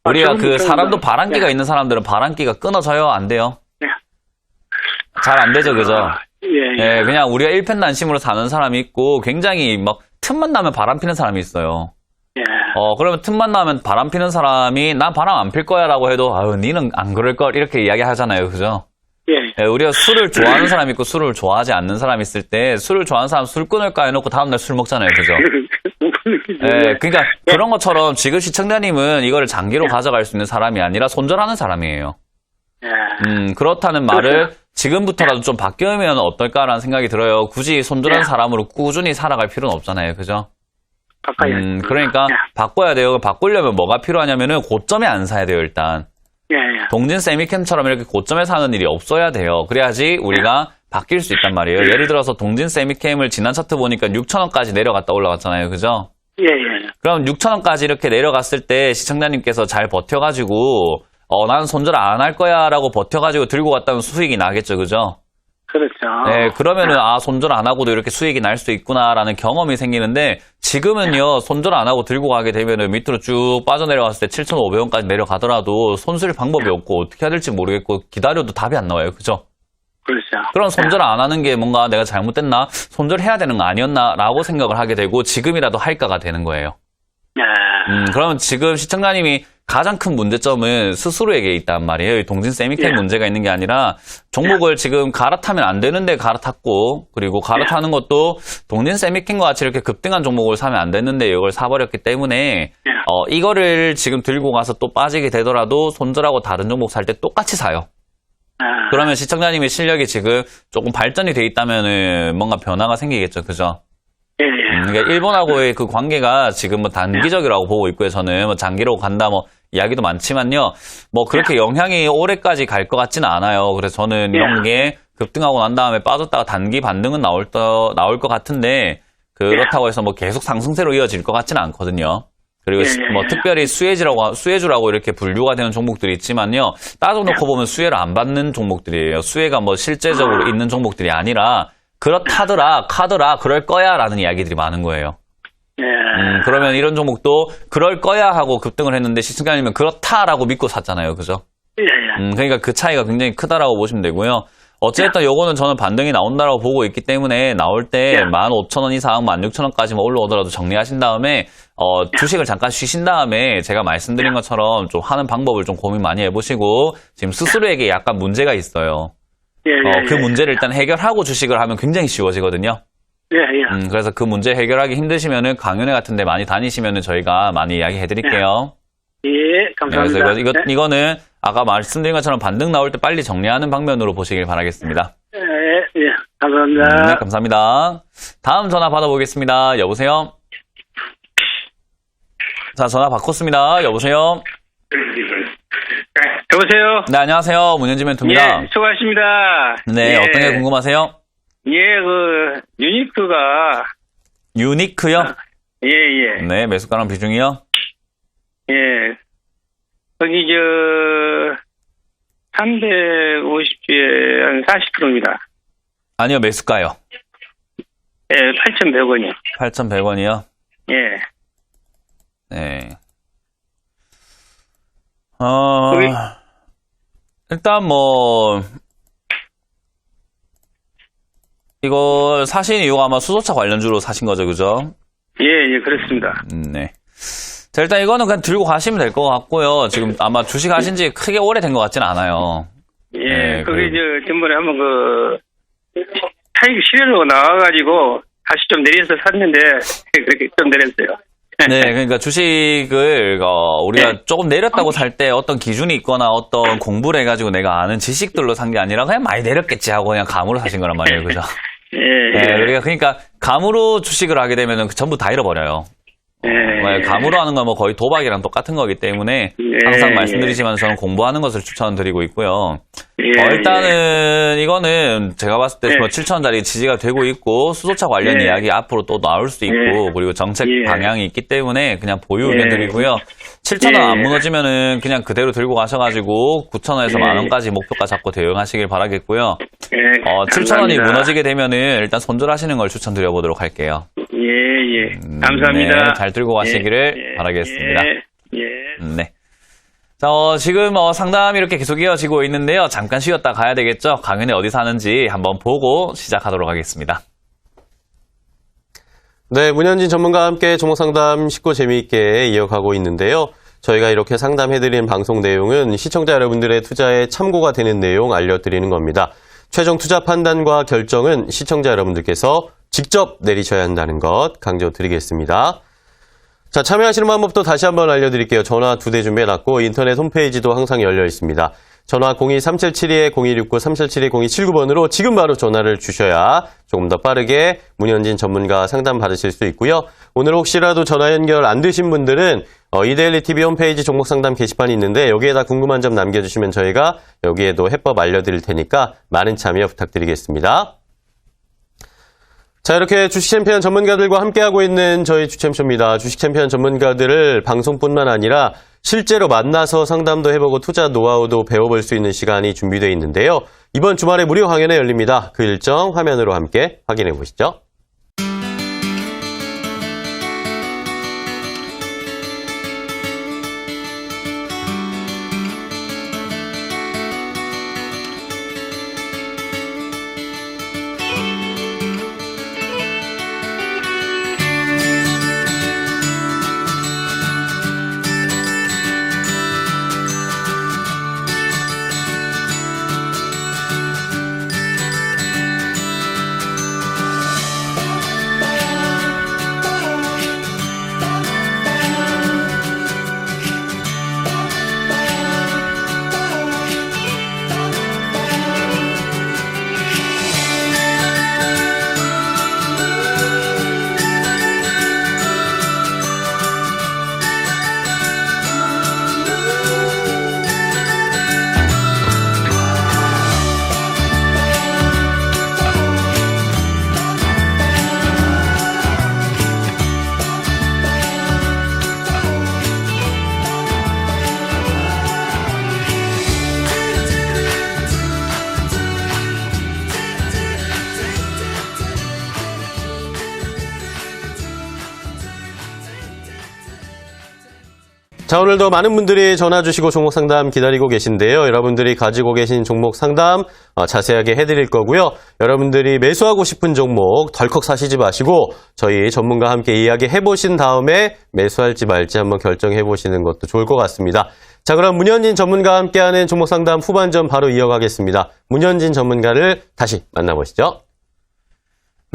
우리가 그 사람도 바람기가 있는 사람들은 바람기가 끊어져요? 안 돼요? 잘 안 되죠, 그죠? 예, 그냥 우리가 일편단심으로 사는 사람이 있고, 굉장히 막 틈만 나면 바람 피는 사람이 있어요. 그러면 틈만 나면 바람 피는 사람이 난 바람 안 필 거야 라고 해도, 아유, 니는 안 그럴 걸, 이렇게 이야기 하잖아요, 그죠? 예, 우리가 술을 좋아하는 사람이 있고 술을 좋아하지 않는 사람이 있을 때, 술을 좋아하는 사람 술 끊을까 해놓고 다음날 술 먹잖아요, 그죠? 예, 그러니까 그런 것처럼 지금 시청자님은 이거를 장기로 가져갈 수 있는 사람이 아니라 손절하는 사람이에요. 그렇다는 말을 지금부터라도 좀 바뀌면 어떨까라는 생각이 들어요. 굳이 손절한 사람으로 꾸준히 살아갈 필요는 없잖아요. 그죠? 그러니까 바꿔야 돼요. 바꾸려면 뭐가 필요하냐면은 고점에 안 사야 돼요, 일단. 동진 세미캠처럼 이렇게 고점에 사는 일이 없어야 돼요. 그래야지 우리가 바뀔 수 있단 말이에요. 예를 들어서 동진 세미캠을 지난 차트 보니까 6,000원까지 내려갔다 올라갔잖아요. 그죠? 그럼 6,000원까지 이렇게 내려갔을 때 시청자님께서 잘 버텨가지고 나는 손절 안 할 거야 라고 버텨가지고 들고 갔다면 수익이 나겠죠, 그죠?
그렇죠.
네, 그러면은 손절 안 하고도 이렇게 수익이 날 수 있구나라는 경험이 생기는데, 지금은요 손절 안 하고 들고 가게 되면은 밑으로 쭉 빠져내려갔을 때 7,500원까지 내려가더라도 손쓸 방법이 없고 어떻게 해야 될지 모르겠고 기다려도 답이 안 나와요, 그죠?
그렇죠.
그럼 손절 안 하는 게 뭔가 내가 잘못됐나? 손절해야 되는 거 아니었나? 라고 생각을 하게 되고 지금이라도 할까가 되는 거예요. 그러면 지금 시청자님이 가장 큰 문제점은 스스로에게 있단 말이에요. 동진 세미캠 문제가 있는 게 아니라 종목을 지금 갈아타면 안 되는데 갈아탔고, 그리고 갈아타는 것도 동진 세미캠과 같이 이렇게 급등한 종목을 사면 안 됐는데 이걸 사버렸기 때문에 이거를 지금 들고 가서 또 빠지게 되더라도 손절하고 다른 종목 살 때 똑같이 사요. 그러면 시청자님의 실력이 지금 조금 발전이 돼 있다면은 뭔가 변화가 생기겠죠, 그죠? 그러니까 일본하고의 그 관계가 지금 뭐 단기적이라고 보고 있고요. 저는 뭐 장기로 간다 뭐 이야기도 많지만요. 뭐 그렇게 영향이 올해까지 갈 것 같지는 않아요. 그래서 저는 이런 게 급등하고 난 다음에 빠졌다가 단기 반등은 나올 것 같은데, 그렇다고 해서 뭐 계속 상승세로 이어질 것 같지는 않거든요. 그리고 뭐 특별히 수혜주라고 이렇게 분류가 되는 종목들이 있지만요. 따져놓고 보면 수혜를 안 받는 종목들이에요. 수혜가 뭐 실제적으로 있는 종목들이 아니라 그렇다더라, 카더라, 그럴 거야 라는 이야기들이 많은 거예요. 그러면 이런 종목도 그럴 거야 하고 급등을 했는데 시청자님은 그렇다라고 믿고 샀잖아요. 그죠? 그러니까 그 차이가 굉장히 크다라고 보시면 되고요. 어쨌든 요거는 저는 반등이 나온다라고 보고 있기 때문에 나올 때 15,000원 이상 16,000원까지만 올라오더라도 정리하신 다음에 주식을 잠깐 쉬신 다음에 제가 말씀드린 것처럼 좀 하는 방법을 좀 고민 많이 해보시고, 지금 스스로에게 약간 문제가 있어요. 그 문제를 일단 해결하고 주식을 하면 굉장히 쉬워지거든요. 그래서 그 문제 해결하기 힘드시면은 강연회 같은 데 많이 다니시면은 저희가 많이 이야기 해드릴게요.
감사합니다.
그래서 이거는 아까 말씀드린 것처럼 반등 나올 때 빨리 정리하는 방면으로 보시길 바라겠습니다.
감사합니다.
네, 감사합니다. 다음 전화 받아보겠습니다. 여보세요? 자, 전화 바꿨습니다. 여보세요?
여보세요?
네, 안녕하세요. 문현지 멘토입니다.
예, 수고하십니다.
네, 어떤 게 궁금하세요?
유니크가.
유니크요?
예.
네, 매수가랑 비중이요?
예. 거기, 350주에 한 40%입니다.
아니요, 매수가요.
예, 8,100원이요.
8,100원이요?
예.
네.
거기,
일단 뭐, 이거 사신 이유가 아마 수소차 관련주로 사신 거죠, 그죠?
예, 그렇습니다.
네. 자, 일단 이거는 그냥 들고 가시면 될 것 같고요. 지금 아마 주식 하신 지 크게 오래된 것 같진 않아요.
예,
네,
거기, 전번에 한번 차익이 실현으로 나와가지고 다시 좀 내려서 샀는데 그렇게 좀 내렸어요.
네, 그러니까 주식을 우리가 조금 내렸다고 살 때 어떤 기준이 있거나 어떤 공부를 해가지고 내가 아는 지식들로 산 게 아니라 그냥 많이 내렸겠지 하고 그냥 감으로 사신 거란 말이에요, 그죠? 네, 우리가 그러니까 감으로 주식을 하게 되면은 전부 다 잃어버려요. 감으로 하는 건 뭐 거의 도박이랑 똑같은 거기 때문에 항상 말씀드리지만 저는 공부하는 것을 추천드리고 있고요. 일단은 이거는 제가 봤을 때 7,000원짜리 지지가 되고 있고 수소차 관련 이야기 앞으로 또 나올 수 있고 그리고 정책 방향이 있기 때문에 그냥 보유 의견 드리고요. 7,000원 안 무너지면은 그냥 그대로 들고 가셔가지고 9,000원에서 만원까지 목표가 잡고 대응하시길 바라겠고요. 7,000원이 무너지게 되면은 일단 손절하시는 걸 추천드려보도록 할게요.
감사합니다.
네, 잘 들고 가시기를 바라겠습니다. 네. 자, 지금 상담이 이렇게 계속 이어지고 있는데요. 잠깐 쉬었다 가야 되겠죠? 강연이 어디서 하는지 한번 보고 시작하도록 하겠습니다.
네, 문현진 전문가와 함께 종목 상담 쉽고 재미있게 이어가고 있는데요. 저희가 이렇게 상담해드리는 방송 내용은 시청자 여러분들의 투자에 참고가 되는 내용 알려드리는 겁니다. 최종 투자 판단과 결정은 시청자 여러분들께서 직접 내리셔야 한다는 것 강조드리겠습니다. 자, 참여하시는 방법도 다시 한번 알려드릴게요. 전화 2대 준비해놨고 인터넷 홈페이지도 항상 열려 있습니다. 전화 02-3772-0269, 0779번으로 지금 바로 전화를 주셔야 조금 더 빠르게 문현진 전문가 상담 받으실 수 있고요. 오늘 혹시라도 전화 연결 안 되신 분들은 이데일리 TV 홈페이지 종목 상담 게시판이 있는데 여기에다 궁금한 점 남겨주시면 저희가 여기에도 해법 알려드릴 테니까 많은 참여 부탁드리겠습니다. 자, 이렇게 주식 챔피언 전문가들과 함께하고 있는 저희 주챔쇼입니다. 주식 챔피언 전문가들을 방송뿐만 아니라 실제로 만나서 상담도 해보고 투자 노하우도 배워볼 수 있는 시간이 준비되어 있는데요. 이번 주말에 무료 강연회 열립니다. 그 일정 화면으로 함께 확인해 보시죠. 자, 오늘도 많은 분들이 전화 주시고 종목 상담 기다리고 계신데요. 여러분들이 가지고 계신 종목 상담 자세하게 해드릴 거고요. 여러분들이 매수하고 싶은 종목 덜컥 사시지 마시고 저희 전문가와 함께 이야기해보신 다음에 매수할지 말지 한번 결정해보시는 것도 좋을 것 같습니다. 자, 그럼 문현진 전문가와 함께하는 종목 상담 후반전 바로 이어가겠습니다. 문현진 전문가를 다시 만나보시죠.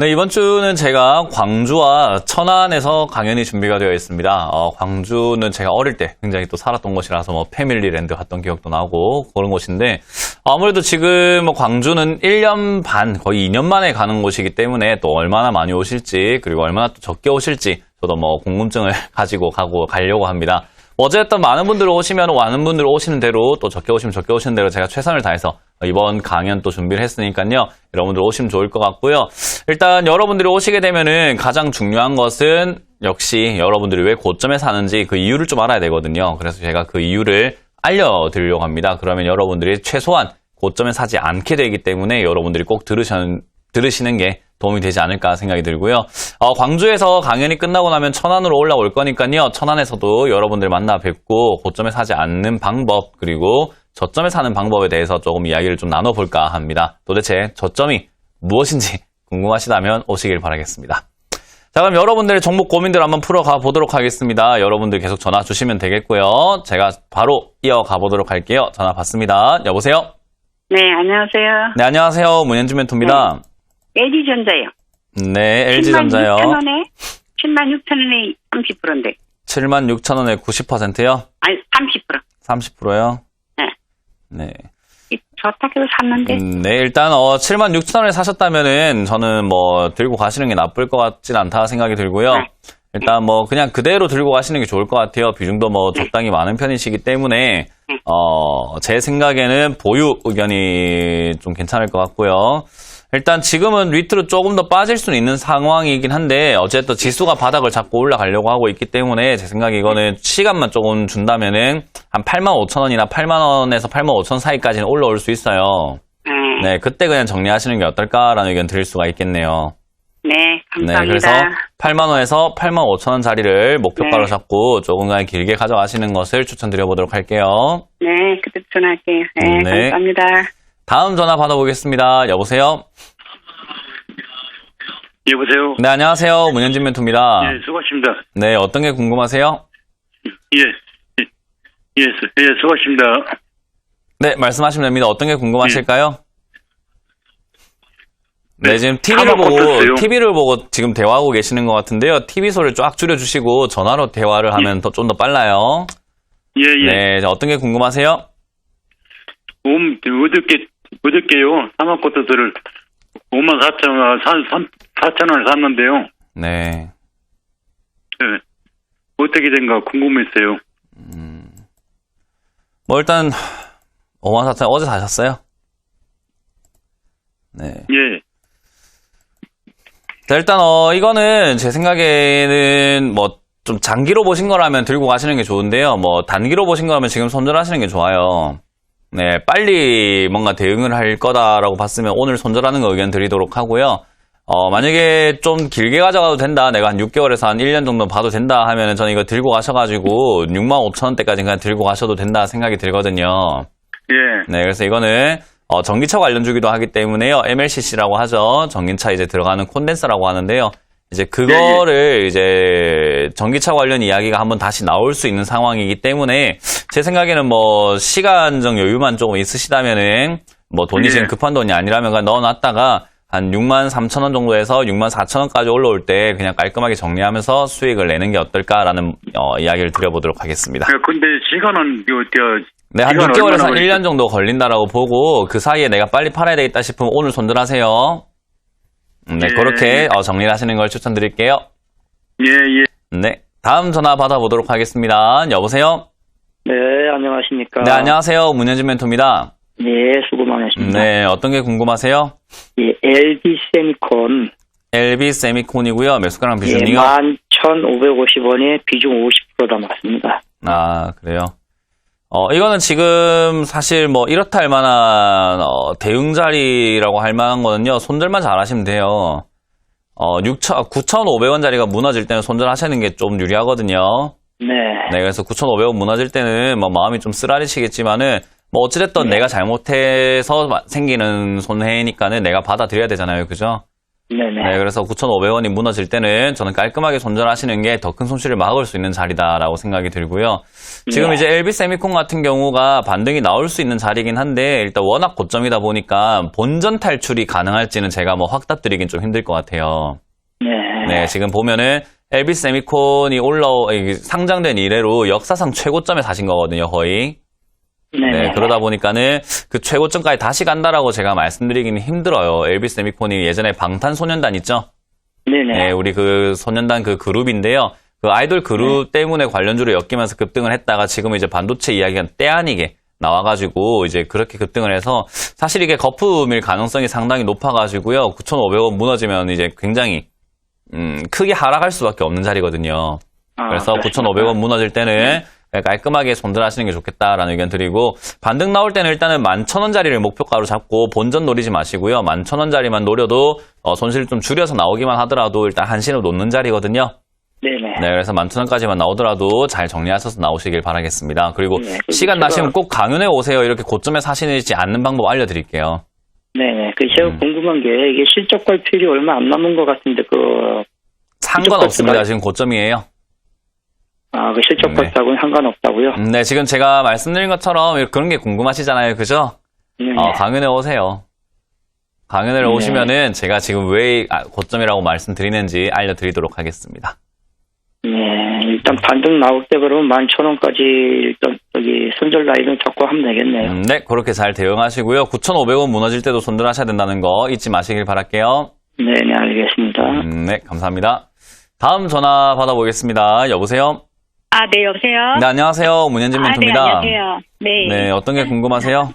네, 이번 주는 제가 광주와 천안에서 강연이 준비가 되어 있습니다. 광주는 제가 어릴 때 굉장히 또 살았던 곳이라서 뭐 패밀리랜드 갔던 기억도 나고 그런 곳인데 아무래도 지금 뭐 광주는 1년 반, 거의 2년 만에 가는 곳이기 때문에 또 얼마나 많이 오실지 그리고 얼마나 또 적게 오실지 저도 뭐 궁금증을 가지고 가려고 합니다. 어쨌든 많은 분들 오시면 많은 분들 오시는 대로 또 적게 오시면 적게 오시는 대로 제가 최선을 다해서 이번 강연 또 준비를 했으니까요. 여러분들 오시면 좋을 것 같고요. 일단 여러분들이 오시게 되면은 가장 중요한 것은 역시 여러분들이 왜 고점에 사는지 그 이유를 좀 알아야 되거든요. 그래서 제가 그 이유를 알려드리려고 합니다. 그러면 여러분들이 최소한 고점에 사지 않게 되기 때문에 여러분들이 꼭 들으시는 게 도움이 되지 않을까 생각이 들고요. 광주에서 강연이 끝나고 나면 천안으로 올라올 거니까요. 천안에서도 여러분들 만나 뵙고 고점에 사지 않는 방법 그리고 저점에 사는 방법에 대해서 조금 이야기를 좀 나눠볼까 합니다. 도대체 저점이 무엇인지 궁금하시다면 오시길 바라겠습니다. 자, 그럼 여러분들의 종목 고민들 한번 풀어가 보도록 하겠습니다. 여러분들 계속 전화 주시면 되겠고요. 제가 바로 이어가 보도록 할게요. 전화 받습니다. 여보세요?
네, 안녕하세요.
네, 안녕하세요. 문현진 멘토입니다.
LG전자요.
네, LG전자요.
76,000원에 30%인데.
76,000원에 90%요?
아니, 30%.
30%요?
네.
네.
좋다 해서 샀는데.
네, 일단 76,000원에 사셨다면은 저는 뭐 들고 가시는 게 나쁠 것 같진 않다 생각이 들고요.
네.
일단 뭐 그냥 그대로 들고 가시는 게 좋을 것 같아요. 비중도 뭐 적당히 많은 편이시기 때문에 제 생각에는 보유 의견이 좀 괜찮을 것 같고요. 일단 지금은 리트로 조금 더 빠질 수는 있는 상황이긴 한데 어쨌든 지수가 바닥을 잡고 올라가려고 하고 있기 때문에 제 생각에 이거는 시간만 조금 준다면은 한 85,000원이나 8만원에서 85,000원 사이까지는 올라올 수 있어요. 네, 그때 그냥 정리하시는 게 어떨까라는 의견 드릴 수가 있겠네요.
네, 감사합니다.
네, 그래서 8만원에서 85,000원 자리를 목표가로
네.
잡고 조금간 길게 가져가시는 것을 추천드려보도록 할게요.
네, 그때 전화할게요. 네,
네.
감사합니다.
다음 전화 받아보겠습니다. 여보세요?
여보세요?
네, 안녕하세요. 문현진 멘토입니다.
예, 수고하십니다.
네, 어떤 게 궁금하세요?
수고하십니다.
네, 말씀하시면 됩니다. 어떤 게 궁금하실까요? 네, 지금
떴어요.
TV를 보고 지금 대화하고 계시는 것 같은데요. TV 소리를 쫙 줄여주시고 전화로 대화를 하면 좀 더 빨라요. 네, 어떤 게 궁금하세요?
어저께요, 사막코트들을 54,000원을 샀는데요.
네.
어떻게 된가 궁금했어요.
뭐 일단 54,000원 어제 사셨어요? 네.
예.
자, 일단 이거는 제 생각에는 뭐 좀 장기로 보신 거라면 들고 가시는 게 좋은데요. 뭐 단기로 보신 거라면 지금 손절하시는 게 좋아요. 네, 빨리 뭔가 대응을 할 거다라고 봤으면 오늘 손절하는 거 의견 드리도록 하고요. 만약에 좀 길게 가져가도 된다. 내가 한 6개월에서 한 1년 정도 봐도 된다 하면은 저는 이거 들고 가셔가지고 65,000원대까지 그냥 들고 가셔도 된다 생각이 들거든요.
예.
네, 그래서 이거는 전기차 관련주기도 하기 때문에요. MLCC라고 하죠. 전기차 이제 들어가는 콘덴서라고 하는데요. 이제 그거를 이제 전기차 관련 이야기가 한번 다시 나올 수 있는 상황이기 때문에 제 생각에는 뭐 시간적 여유만 조금 있으시다면은 뭐 돈이 지금 급한 돈이 아니라면 그냥 넣어놨다가 한 63,000원 정도에서 64,000원까지 올라올 때 그냥 깔끔하게 정리하면서 수익을 내는 게 어떨까라는 이야기를 드려보도록 하겠습니다.
근데 시간은
네, 한 6개월에서 한 1년 정도 걸린다라고 보고 그 사이에 내가 빨리 팔아야 되겠다 싶으면 오늘 손절하세요. 네, 그렇게 정리를 하시는 걸 추천드릴게요.
예.
네, 다음 전화 받아보도록 하겠습니다. 여보세요?
네, 안녕하십니까.
네, 안녕하세요. 문현진 멘토입니다.
네, 수고 많으십니다.
네, 어떤 게 궁금하세요?
예, LG
세미콘이고요. 매수가랑 비중이요?
11,550원에 비중 50% 담았습니다.
아, 그래요? 이거는 지금 사실 뭐 이렇다 할 만한 대응 자리라고 할 만한 거는요. 손절만 잘 하시면 돼요. 9,500원 자리가 무너질 때는 손절하시는 게 좀 유리하거든요.
네.
네, 그래서 9,500원 무너질 때는 뭐 마음이 좀 쓰라리시겠지만은 뭐 어찌됐든 내가 잘못해서 생기는 손해니까는 내가 받아들여야 되잖아요. 그죠?
네네.
네, 그래서 9,500원이 무너질 때는 저는 깔끔하게 손절하시는 게 더 큰 손실을 막을 수 있는 자리다라고 생각이 들고요. 지금 이제 LB세미콘 같은 경우가 반등이 나올 수 있는 자리긴 한데 일단 워낙 고점이다 보니까 본전 탈출이 가능할지는 제가 뭐 확답드리긴 좀 힘들 것 같아요. 네, 지금 보면은 LB세미콘이 상장된 이래로 역사상 최고점에 사신 거거든요, 거의. 네, 그러다 보니까는 그 최고점까지 다시 간다라고 제가 말씀드리기는 힘들어요. LB세미콘이 예전에 방탄소년단 있죠? 네, 우리 그 소년단 그 그룹인데요. 그 아이돌 그룹 때문에 관련주로 엮이면서 급등을 했다가 지금 이제 반도체 이야기가 때 아니게 나와가지고 이제 그렇게 급등을 해서 사실 이게 거품일 가능성이 상당히 높아가지고요. 9,500원 무너지면 이제 굉장히 크게 하락할 수밖에 없는 자리거든요. 그래서 9,500원 무너질 때는 깔끔하게 손절하시는 게 좋겠다라는 의견 드리고 반등 나올 때는 일단은 11,000원짜리를 목표가로 잡고 본전 노리지 마시고요. 11,000원짜리만 노려도 손실 좀 줄여서 나오기만 하더라도 일단 한신을 놓는 자리거든요. 네, 그래서 11,000원까지만 나오더라도 잘 정리하셔서 나오시길 바라겠습니다. 그리고 시간 나시면 꼭 강연에 오세요. 이렇게 고점에 사시지 않는 방법 알려드릴게요.
네네. 제가 궁금한 게 이게 실적 발표일이 얼마 안 남은 것 같은데
상관없습니다. 지금 고점이에요.
그 실적 발표하고는 상관없다고요?
네, 지금 제가 말씀드린 것처럼 그런 게 궁금하시잖아요. 그죠? 강연에 오세요. 강연을
네.
오시면은 제가 지금 왜 고점이라고 말씀드리는지 알려드리도록 하겠습니다.
네, 일단 반등 나올 때 그러면 11,000원까지 일단 여기 손절 라인을 잡고 하면 되겠네요.
네, 그렇게 잘 대응하시고요. 9,500원 무너질 때도 손절하셔야 된다는 거 잊지 마시길 바랄게요.
네, 알겠습니다.
네, 감사합니다. 다음 전화 받아보겠습니다. 여보세요?
아, 네, 여보세요?
네, 안녕하세요. 문현진 멘토입니다.
네, 안녕하세요. 네.
네, 어떤 게 궁금하세요?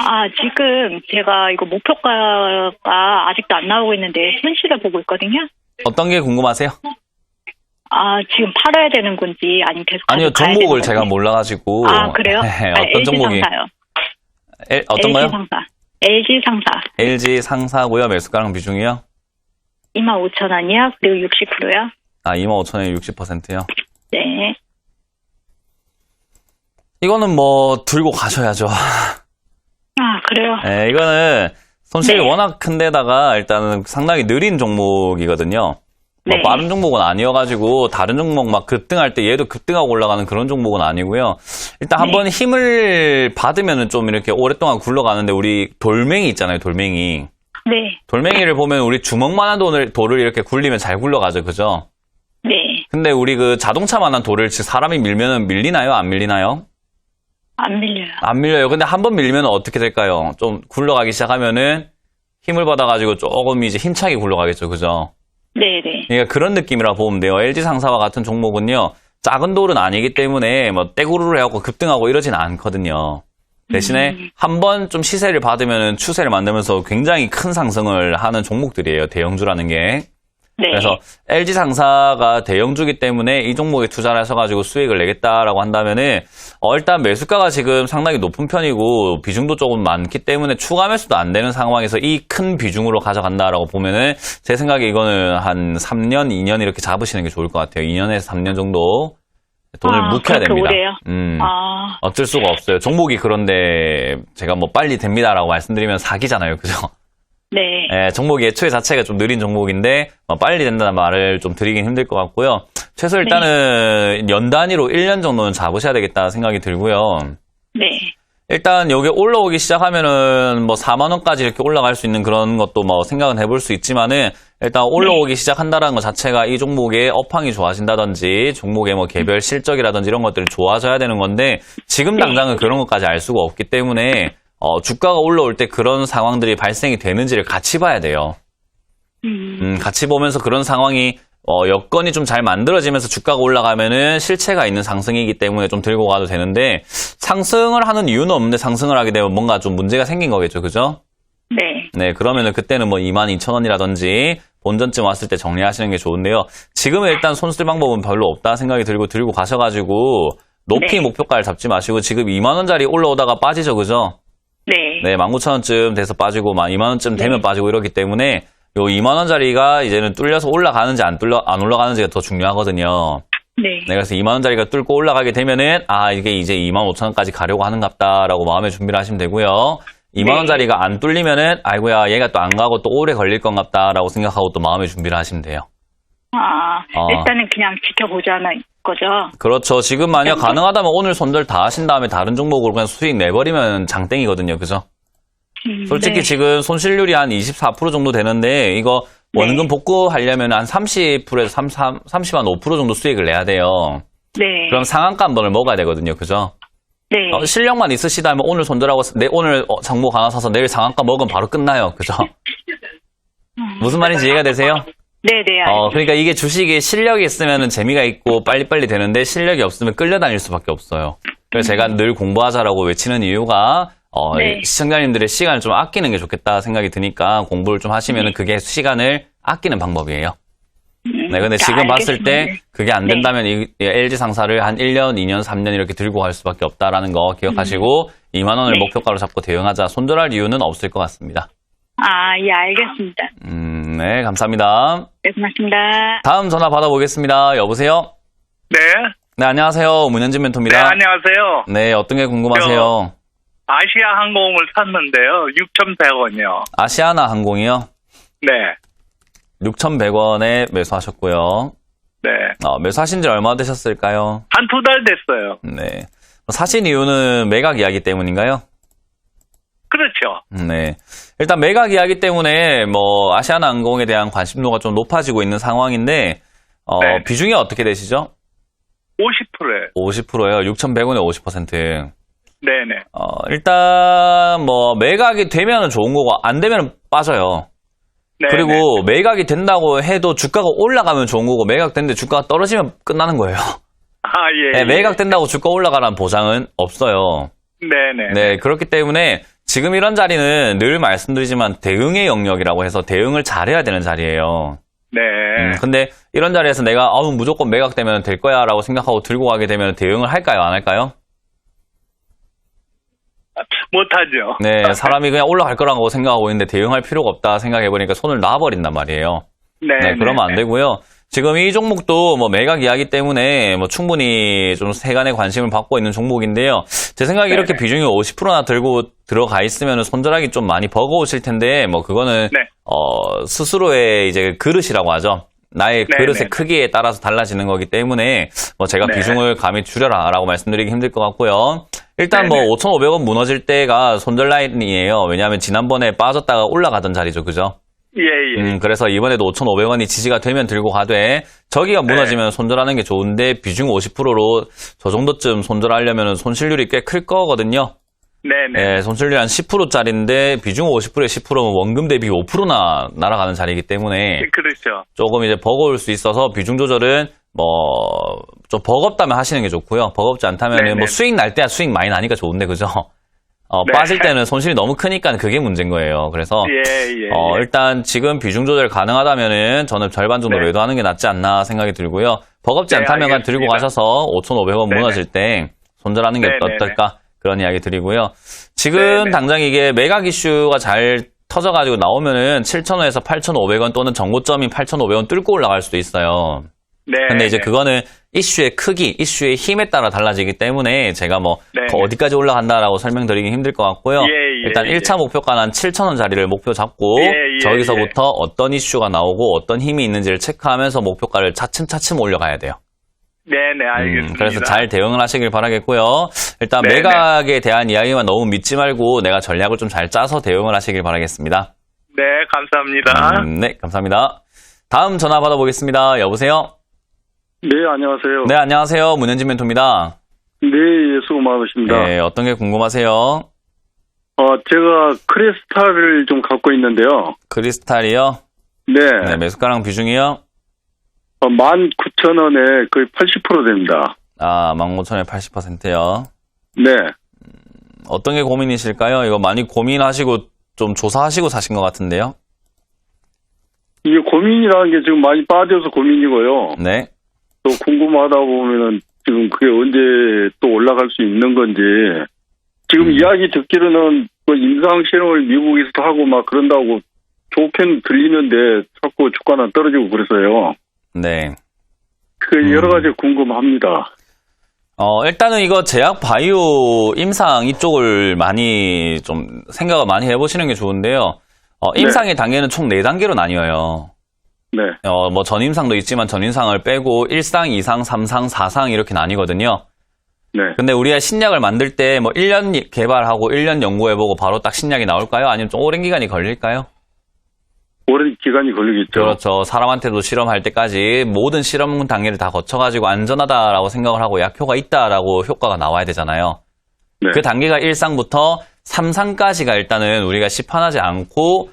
아, 지금 제가 이거 목표가가 아직도 안 나오고 있는데 손실을 보고 있거든요.
어떤 게 궁금하세요?
아, 지금 팔아야 되는 건지 아니면 계속
아니요,
가지고 가야
종목을
되는
제가
건지.
몰라가지고.
아, 그래요?
네,
아,
어떤 종목이?
LG상사요.
어떤 거요?
LG상사.
LG 상사고요. 매수가랑 비중이요?
25,000원이요. 그리고 60%요.
아, 25,000원에 60%요?
네.
이거는 뭐 들고 가셔야죠.
아, 그래요?
네, 이거는 손실이
네.
워낙 큰데다가 일단은 상당히 느린 종목이거든요. 뭐
네.
빠른 종목은 아니어가지고 다른 종목 막 급등할 때 얘도 급등하고 올라가는 그런 종목은 아니고요. 일단
네.
한번 힘을 받으면은 좀 이렇게 오랫동안 굴러가는데 우리 돌멩이 있잖아요, 돌멩이.
네.
돌멩이를 보면 우리 주먹만한 돌을 이렇게 굴리면 잘 굴러가죠, 그죠?
네.
근데 우리 그 자동차만한 돌을 사람이 밀면은 밀리나요? 안 밀리나요?
안 밀려요.
안 밀려요. 근데 한 번 밀면 어떻게 될까요? 좀 굴러가기 시작하면은 힘을 받아가지고 조금 이제 힘차게 굴러가겠죠, 그죠?
네네.
그러니까 그런 느낌이라 보면 돼요. LG상사와 같은 종목은요, 작은 돌은 아니기 때문에 뭐 떼구르르 해갖고 급등하고 이러진 않거든요. 대신에 한번 좀 시세를 받으면 추세를 만들면서 굉장히 큰 상승을 하는 종목들이에요. 대형주라는 게.
네.
그래서 LG상사가 대형주기 때문에 이 종목에 투자를 하셔가지고 수익을 내겠다라고 한다면은 일단 매수가가 지금 상당히 높은 편이고 비중도 조금 많기 때문에 추가 매수도 안 되는 상황에서 이 큰 비중으로 가져간다라고 보면은 제 생각에 이거는 한 3년, 2년 이렇게 잡으시는 게 좋을 것 같아요. 2년에서 3년 정도 돈을 묵혀야
그렇게
됩니다.
오래요? 아,
어쩔 수가 없어요. 종목이 그런데 제가 뭐 빨리 됩니다라고 말씀드리면 사기잖아요. 그죠?
네.
예, 종목이 애초에 자체가 좀 느린 종목인데 빨리 된다는 말을 좀 드리긴 힘들 것 같고요. 최소 일단은 연 단위로 1년 정도는 잡으셔야 되겠다 생각이 들고요.
네.
일단 여기 올라오기 시작하면은 뭐 4만 원까지 이렇게 올라갈 수 있는 그런 것도 뭐 생각은 해볼 수 있지만은 일단 올라오기 시작한다라는 것 자체가 이 종목의 업황이 좋아진다든지 종목의 뭐 개별 실적이라든지 이런 것들이 좋아져야 되는 건데 지금 당장은 그런 것까지 알 수가 없기 때문에 주가가 올라올 때 그런 상황들이 발생이 되는지를 같이 봐야 돼요. 같이 보면서 그런 상황이 여건이 좀 잘 만들어지면서 주가가 올라가면은 실체가 있는 상승이기 때문에 좀 들고 가도 되는데 상승을 하는 이유는 없는데 상승을 하게 되면 뭔가 좀 문제가 생긴 거겠죠, 그죠?
네.
네, 그러면은 그때는 뭐 22,000원이라든지 본전쯤 왔을 때 정리하시는 게 좋은데요. 지금은 일단 손쓸 방법은 별로 없다 생각이 들고 가셔가지고 높이
네.
목표가를 잡지 마시고 지금 2만원짜리 올라오다가 빠지죠, 그죠?
네.
네, 19,000원쯤 돼서 빠지고, 막 2만원쯤 되면 빠지고 이러기 때문에, 요 2만원짜리가 이제는 뚫려서 올라가는지 안 올라가는지가 더 중요하거든요.
네.
네, 그래서 2만원짜리가 뚫고 올라가게 되면은, 이게 이제 25,000원까지 가려고 하는갑다라고 마음의 준비를 하시면 되고요. 2만원짜리가 안 뚫리면은, 아이고야, 얘가 또 안 가고 또 오래 걸릴 건갑다라고 생각하고 또 마음의 준비를 하시면 돼요.
일단은 그냥 지켜보자는 거죠.
그렇죠. 지금 만약 가능하다면 오늘 손절 다 하신 다음에 다른 종목으로 그냥 수익 내버리면 장땡이거든요. 그죠? 솔직히
네.
지금 손실률이 한 24% 정도 되는데 이거 원금 복구하려면 한 30%에서 35% 정도 수익을 내야 돼요.
네.
그럼 상한가 한 번을 먹어야 되거든요. 그죠?
네.
실력만 있으시다면 오늘 손절하고 오늘 종목 하나 사서 내일 상한가 먹으면 바로 끝나요. 그죠? 무슨 말인지 이해가 되세요?
네네.
그러니까 이게 주식이 실력이 있으면 재미가 있고 빨리빨리 되는데 실력이 없으면 끌려다닐 수밖에 없어요. 그래서 제가 늘 공부하자라고 외치는 이유가
네.
시청자님들의 시간을 좀 아끼는 게 좋겠다 생각이 드니까 공부를 좀 하시면 그게 시간을 아끼는 방법이에요. 네, 근데 지금 봤을 때 그게 안 된다면 이 LG 상사를 한 1년, 2년, 3년 이렇게 들고 갈 수밖에 없다라는 거 기억하시고 2만 원을 목표가로 잡고 대응하자. 손절할 이유는 없을 것 같습니다.
예, 알겠습니다.
네, 감사합니다.
네, 고맙습니다.
다음 전화 받아보겠습니다. 여보세요?
네.
네, 안녕하세요. 문현진
네,
멘토입니다.
안녕하세요.
네, 어떤 게 궁금하세요?
아시아 항공을 샀는데요. 6,100원이요.
아시아나 항공이요?
네.
6,100원에 매수하셨고요.
네.
매수하신 지 얼마 되셨을까요?
한 2달 됐어요.
네. 사신 이유는 매각 이야기 때문인가요?
그렇죠.
네. 일단 매각 이야기 때문에 뭐 아시아나항공에 대한 관심도가 좀 높아지고 있는 상황인데
네.
비중이 어떻게 되시죠?
50%예요.
50%예요. 6,100원에 50%.
네네.
일단 뭐 매각이 되면 좋은 거고 안 되면 빠져요.
네네.
그리고 매각이 된다고 해도 주가가 올라가면 좋은 거고 매각됐는데 주가가 떨어지면 끝나는 거예요.
예.
네, 매각된다고 주가 올라가라는 보장은 없어요.
네네.
네, 그렇기 때문에 지금 이런 자리는 늘 말씀드리지만 대응의 영역이라고 해서 대응을 잘해야 되는 자리예요.
네.
근데 이런 자리에서 내가 무조건 매각되면 될 거야 라고 생각하고 들고 가게 되면 대응을 할까요? 안 할까요?
못하죠.
네, 사람이 그냥 올라갈 거라고 생각하고 있는데 대응할 필요가 없다 생각해보니까 손을 놔버린단 말이에요. 네, 그러면 안 되고요. 지금 이 종목도 뭐 매각 이야기 때문에 뭐 충분히 좀 세간의 관심을 받고 있는 종목인데요. 제 생각에 이렇게 비중이 50%나 들고 들어가 있으면 손절하기 좀 많이 버거우실 텐데 뭐 그거는
네.
스스로의 이제 그릇이라고 하죠. 나의 그릇의 크기에 따라서 달라지는 거기 때문에 뭐 제가 비중을 감히 줄여라라고 말씀드리기 힘들 것 같고요. 일단 뭐 5,500원 무너질 때가 손절 라인이에요. 왜냐하면 지난번에 빠졌다가 올라가던 자리죠, 그죠?
예.
그래서 이번에도 5,500원이 지지가 되면 들고 가되 저기가 무너지면 손절하는 게 좋은데 비중 50%로 저 정도쯤 손절하려면 손실률이 꽤 클 거거든요.
네네.
네, 손실률이 한 10%짜리인데 비중 50%에 10%면 원금 대비 5%나 날아가는 자리이기 때문에
그렇죠.
조금 이제 버거울 수 있어서 비중 조절은 뭐 좀 버겁다면 하시는 게 좋고요. 버겁지 않다면 뭐 수익 날 때야 수익 많이 나니까 좋은데 그죠? 빠질 때는 손실이 너무 크니까 그게 문제인 거예요. 그래서 일단 지금 비중 조절 가능하다면은 저는 절반 정도 매도하는 게 낫지 않나 생각이 들고요. 버겁지 않다면 들고 가셔서 5,500원 무너질 때 손절하는 게 어떨까 그런 이야기 드리고요. 지금 당장 이게 매각 이슈가 잘 터져가지고 나오면은 7,000원에서 8,500원 또는 정고점인 8,500원 뚫고 올라갈 수도 있어요. 근데 이제 그거는 이슈의 크기, 이슈의 힘에 따라 달라지기 때문에 제가 뭐 어디까지 올라간다라고 설명드리기 힘들 것 같고요. 일단 1차 목표가는 한 7,000원 자리를 목표 잡고 저기서부터 어떤 이슈가 나오고 어떤 힘이 있는지를 체크하면서 목표가를 차츰차츰 올려가야 돼요.
네네, 알겠습니다.
그래서 잘 대응을 하시길 바라겠고요. 일단 매각에 대한 이야기만 너무 믿지 말고 내가 전략을 좀 잘 짜서 대응을 하시길 바라겠습니다.
네, 감사합니다.
네, 감사합니다. 다음 전화 받아보겠습니다. 여보세요?
네, 안녕하세요.
네, 안녕하세요. 문현진 멘토입니다.
네, 수고 많으십니다.
네, 어떤 게 궁금하세요?
제가 크리스탈을 좀 갖고 있는데요.
크리스탈이요?
네.
매수가랑 비중이요?
19,000원에 거의 80% 됩니다.
15,000원에 80%요?
네.
어떤 게 고민이실까요? 이거 많이 고민하시고 좀 조사하시고 사신 것 같은데요?
이게 고민이라는 게 지금 많이 빠져서 고민이고요.
네.
또 궁금하다 보면은 지금 그게 언제 또 올라갈 수 있는 건지. 지금 이야기 듣기로는 뭐 임상 실험을 미국에서도 하고 막 그런다고 좋게는 들리는데 자꾸 주가는 떨어지고 그래서요.
네.
여러 가지 궁금합니다.
일단은 이거 제약 바이오 임상 이쪽을 많이 좀 생각을 많이 해보시는 게 좋은데요. 임상의 단계는 총 4단계로 나뉘어요.
네.
뭐 전임상도 있지만 전임상을 빼고 1상, 2상, 3상, 4상 이렇게 나뉘거든요.
네.
근데 우리가 신약을 만들 때 뭐 1년 개발하고 1년 연구해보고 바로 딱 신약이 나올까요? 아니면 좀 오랜 기간이 걸릴까요?
오랜 기간이 걸리겠죠.
그렇죠. 사람한테도 실험할 때까지 모든 실험 단계를 다 거쳐가지고 안전하다라고 생각을 하고 약효가 있다라고 효과가 나와야 되잖아요.
네.
그 단계가 1상부터 3상까지가 일단은 우리가 시판하지 않고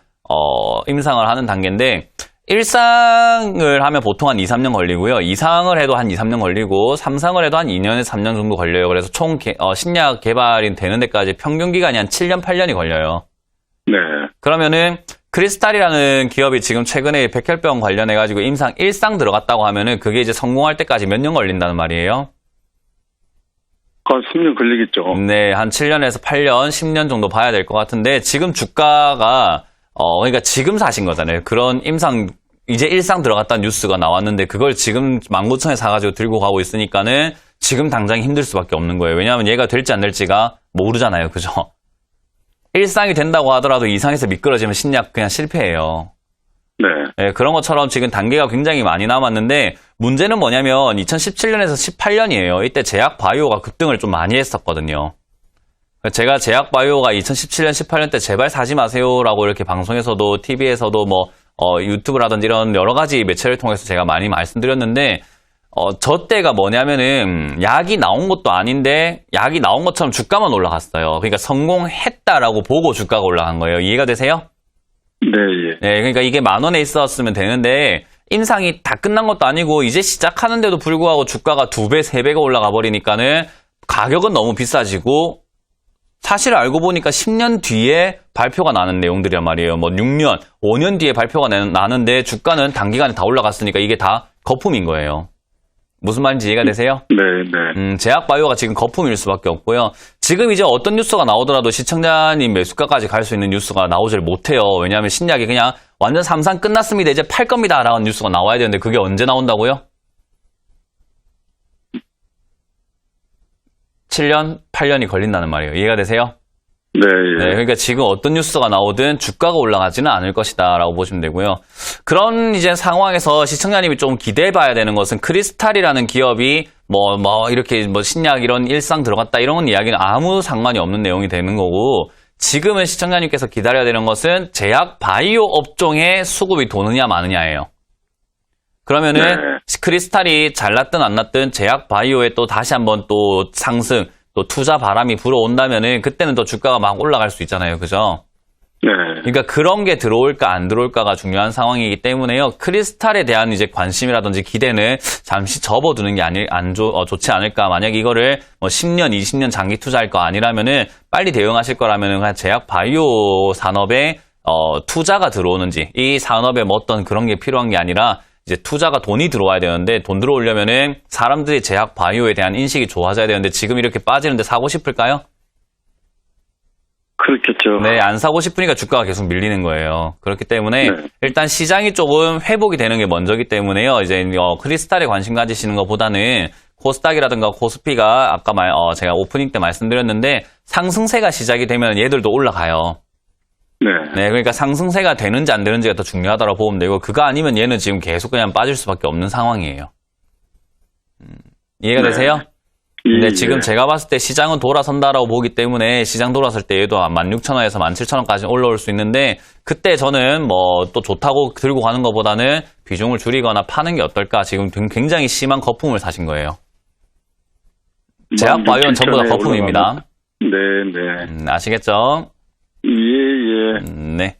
임상을 하는 단계인데 1상을 하면 보통 한 2, 3년 걸리고요. 2상을 해도 한 2, 3년 걸리고 3상을 해도 한 2년에서 3년 정도 걸려요. 그래서 총 신약 개발이 되는 데까지 평균 기간이 한 7년, 8년이 걸려요.
네.
그러면은 크리스탈이라는 기업이 지금 최근에 백혈병 관련해가지고 임상 1상 들어갔다고 하면은 그게 이제 성공할 때까지 몇 년 걸린다는 말이에요?
한 3년 걸리겠죠.
네, 한 7년에서 8년, 10년 정도 봐야 될 것 같은데 지금 주가가 그러니까 지금 사신 거잖아요. 그런 이제 1상 들어갔다는 뉴스가 나왔는데 그걸 지금 19,000원에 사가지고 들고 가고 있으니까는 지금 당장 힘들 수밖에 없는 거예요. 왜냐하면 얘가 될지 안 될지가 모르잖아요. 그죠? 1상이 된다고 하더라도 2상에서 미끄러지면 신약 그냥 실패해요.
네.
네, 그런 것처럼 지금 단계가 굉장히 많이 남았는데 문제는 뭐냐면 2017년에서 18년이에요. 이때 제약 바이오가 급등을 좀 많이 했었거든요. 제가 제약바이오가 2017년, 18년 때 제발 사지 마세요라고 이렇게 방송에서도, TV에서도 유튜브라든지 이런 여러 가지 매체를 통해서 제가 많이 말씀드렸는데, 저 때가 뭐냐면은, 약이 나온 것도 아닌데, 약이 나온 것처럼 주가만 올라갔어요. 그러니까 성공했다라고 보고 주가가 올라간 거예요. 이해가 되세요?
네, 예.
네, 그러니까 이게 10,000원에 있었으면 되는데, 인상이 다 끝난 것도 아니고, 이제 시작하는데도 불구하고 주가가 2배, 3배가 올라가 버리니까는, 가격은 너무 비싸지고, 사실 알고 보니까 10년 뒤에 발표가 나는 내용들이란 말이에요. 6년, 5년 뒤에 발표가 나는데 주가는 단기간에 다 올라갔으니까 이게 다 거품인 거예요. 무슨 말인지 이해가 되세요?
네.
제약바이오가 지금 거품일 수밖에 없고요. 지금 이제 어떤 뉴스가 나오더라도 시청자님 매수가까지 갈 수 있는 뉴스가 나오질 못해요. 왜냐하면 신약이 그냥 완전 삼상 끝났습니다. 이제 팔 겁니다. 라는 뉴스가 나와야 되는데 그게 언제 나온다고요? 7년, 8년이 걸린다는 말이에요. 이해가 되세요?
네, 예.
네, 그러니까 지금 어떤 뉴스가 나오든 주가가 올라가지는 않을 것이다 라고 보시면 되고요. 그런 이제 상황에서 시청자님이 좀 기대해 봐야 되는 것은 크리스탈이라는 기업이 이렇게 신약 이런 일상 들어갔다 이런 이야기는 아무 상관이 없는 내용이 되는 거고, 지금은 시청자님께서 기다려야 되는 것은 제약 바이오 업종에 수급이 도느냐 마느냐예요. 그러면은 크리스탈이 잘 났든 안 났든 제약 바이오에 또 다시 한번 또 상승, 또 투자 바람이 불어온다면은 그때는 또 주가가 막 올라갈 수 있잖아요. 그죠?
네.
그러니까 그런 게 들어올까 안 들어올까가 중요한 상황이기 때문에요. 크리스탈에 대한 이제 관심이라든지 기대는 잠시 접어두는 게 좋지 않을까. 만약 이거를 10년, 20년 장기 투자할 거 아니라면은 빨리 대응하실 거라면은 그냥 제약 바이오 산업에 투자가 들어오는지, 이 산업에 어떤 그런 게 필요한 게 아니라 이제 투자가 돈이 들어와야 되는데, 돈 들어오려면은 사람들이 제약 바이오에 대한 인식이 좋아져야 되는데 지금 이렇게 빠지는데 사고 싶을까요?
그렇겠죠.
네, 안 사고 싶으니까 주가가 계속 밀리는 거예요. 그렇기 때문에 일단 시장이 조금 회복이 되는 게 먼저기 때문에요. 이제 크리스탈에 관심 가지시는 것보다는 코스닥이라든가 코스피가 아까 제가 오프닝 때 말씀드렸는데 상승세가 시작이 되면 얘들도 올라가요. 네, 그러니까 상승세가 되는지 안 되는지가 더 중요하다고 보면 되고, 그거 아니면 얘는 지금 계속 그냥 빠질 수밖에 없는 상황이에요. 이해가 되세요? 근데 지금 제가 봤을 때 시장은 돌아선다라고 보기 때문에 시장 돌아설 때 얘도 16,000원에서 17,000원까지 올라올 수 있는데, 그때 저는 또 좋다고 들고 가는 것보다는 비중을 줄이거나 파는 게 어떨까. 지금 굉장히 심한 거품을 사신 거예요. 제약 바이오는 전부 다 거품입니다.
네.
아시겠죠?
예.
네.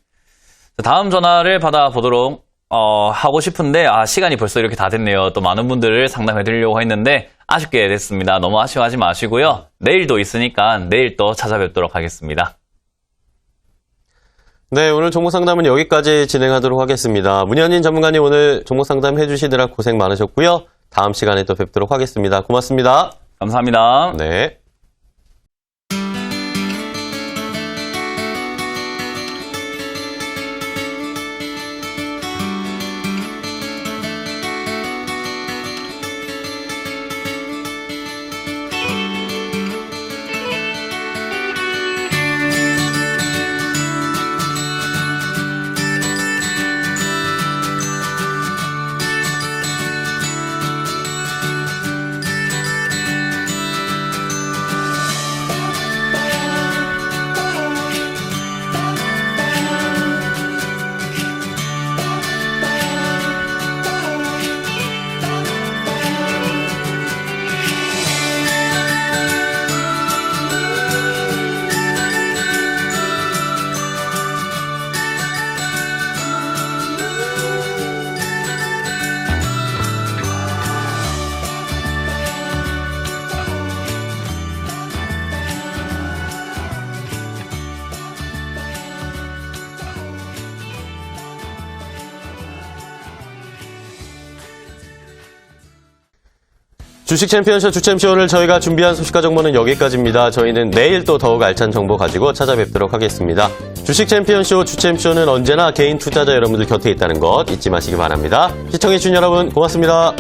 다음 전화를 받아보도록 하고 싶은데, 시간이 벌써 이렇게 다 됐네요. 또 많은 분들을 상담해 드리려고 했는데 아쉽게 됐습니다. 너무 아쉬워하지 마시고요. 내일도 있으니까 내일 또 찾아뵙도록 하겠습니다.
네, 오늘 종목 상담은 여기까지 진행하도록 하겠습니다. 문현인 전문가님 오늘 종목 상담 해주시느라 고생 많으셨고요. 다음 시간에 또 뵙도록 하겠습니다. 고맙습니다.
감사합니다.
네. 주식 챔피언쇼 주챔쇼를 저희가 준비한 소식과 정보는 여기까지입니다. 저희는 내일 또 더욱 알찬 정보 가지고 찾아뵙도록 하겠습니다. 주식 챔피언쇼 주챔쇼는 언제나 개인 투자자 여러분들 곁에 있다는 것 잊지 마시기 바랍니다. 시청해주신 여러분 고맙습니다.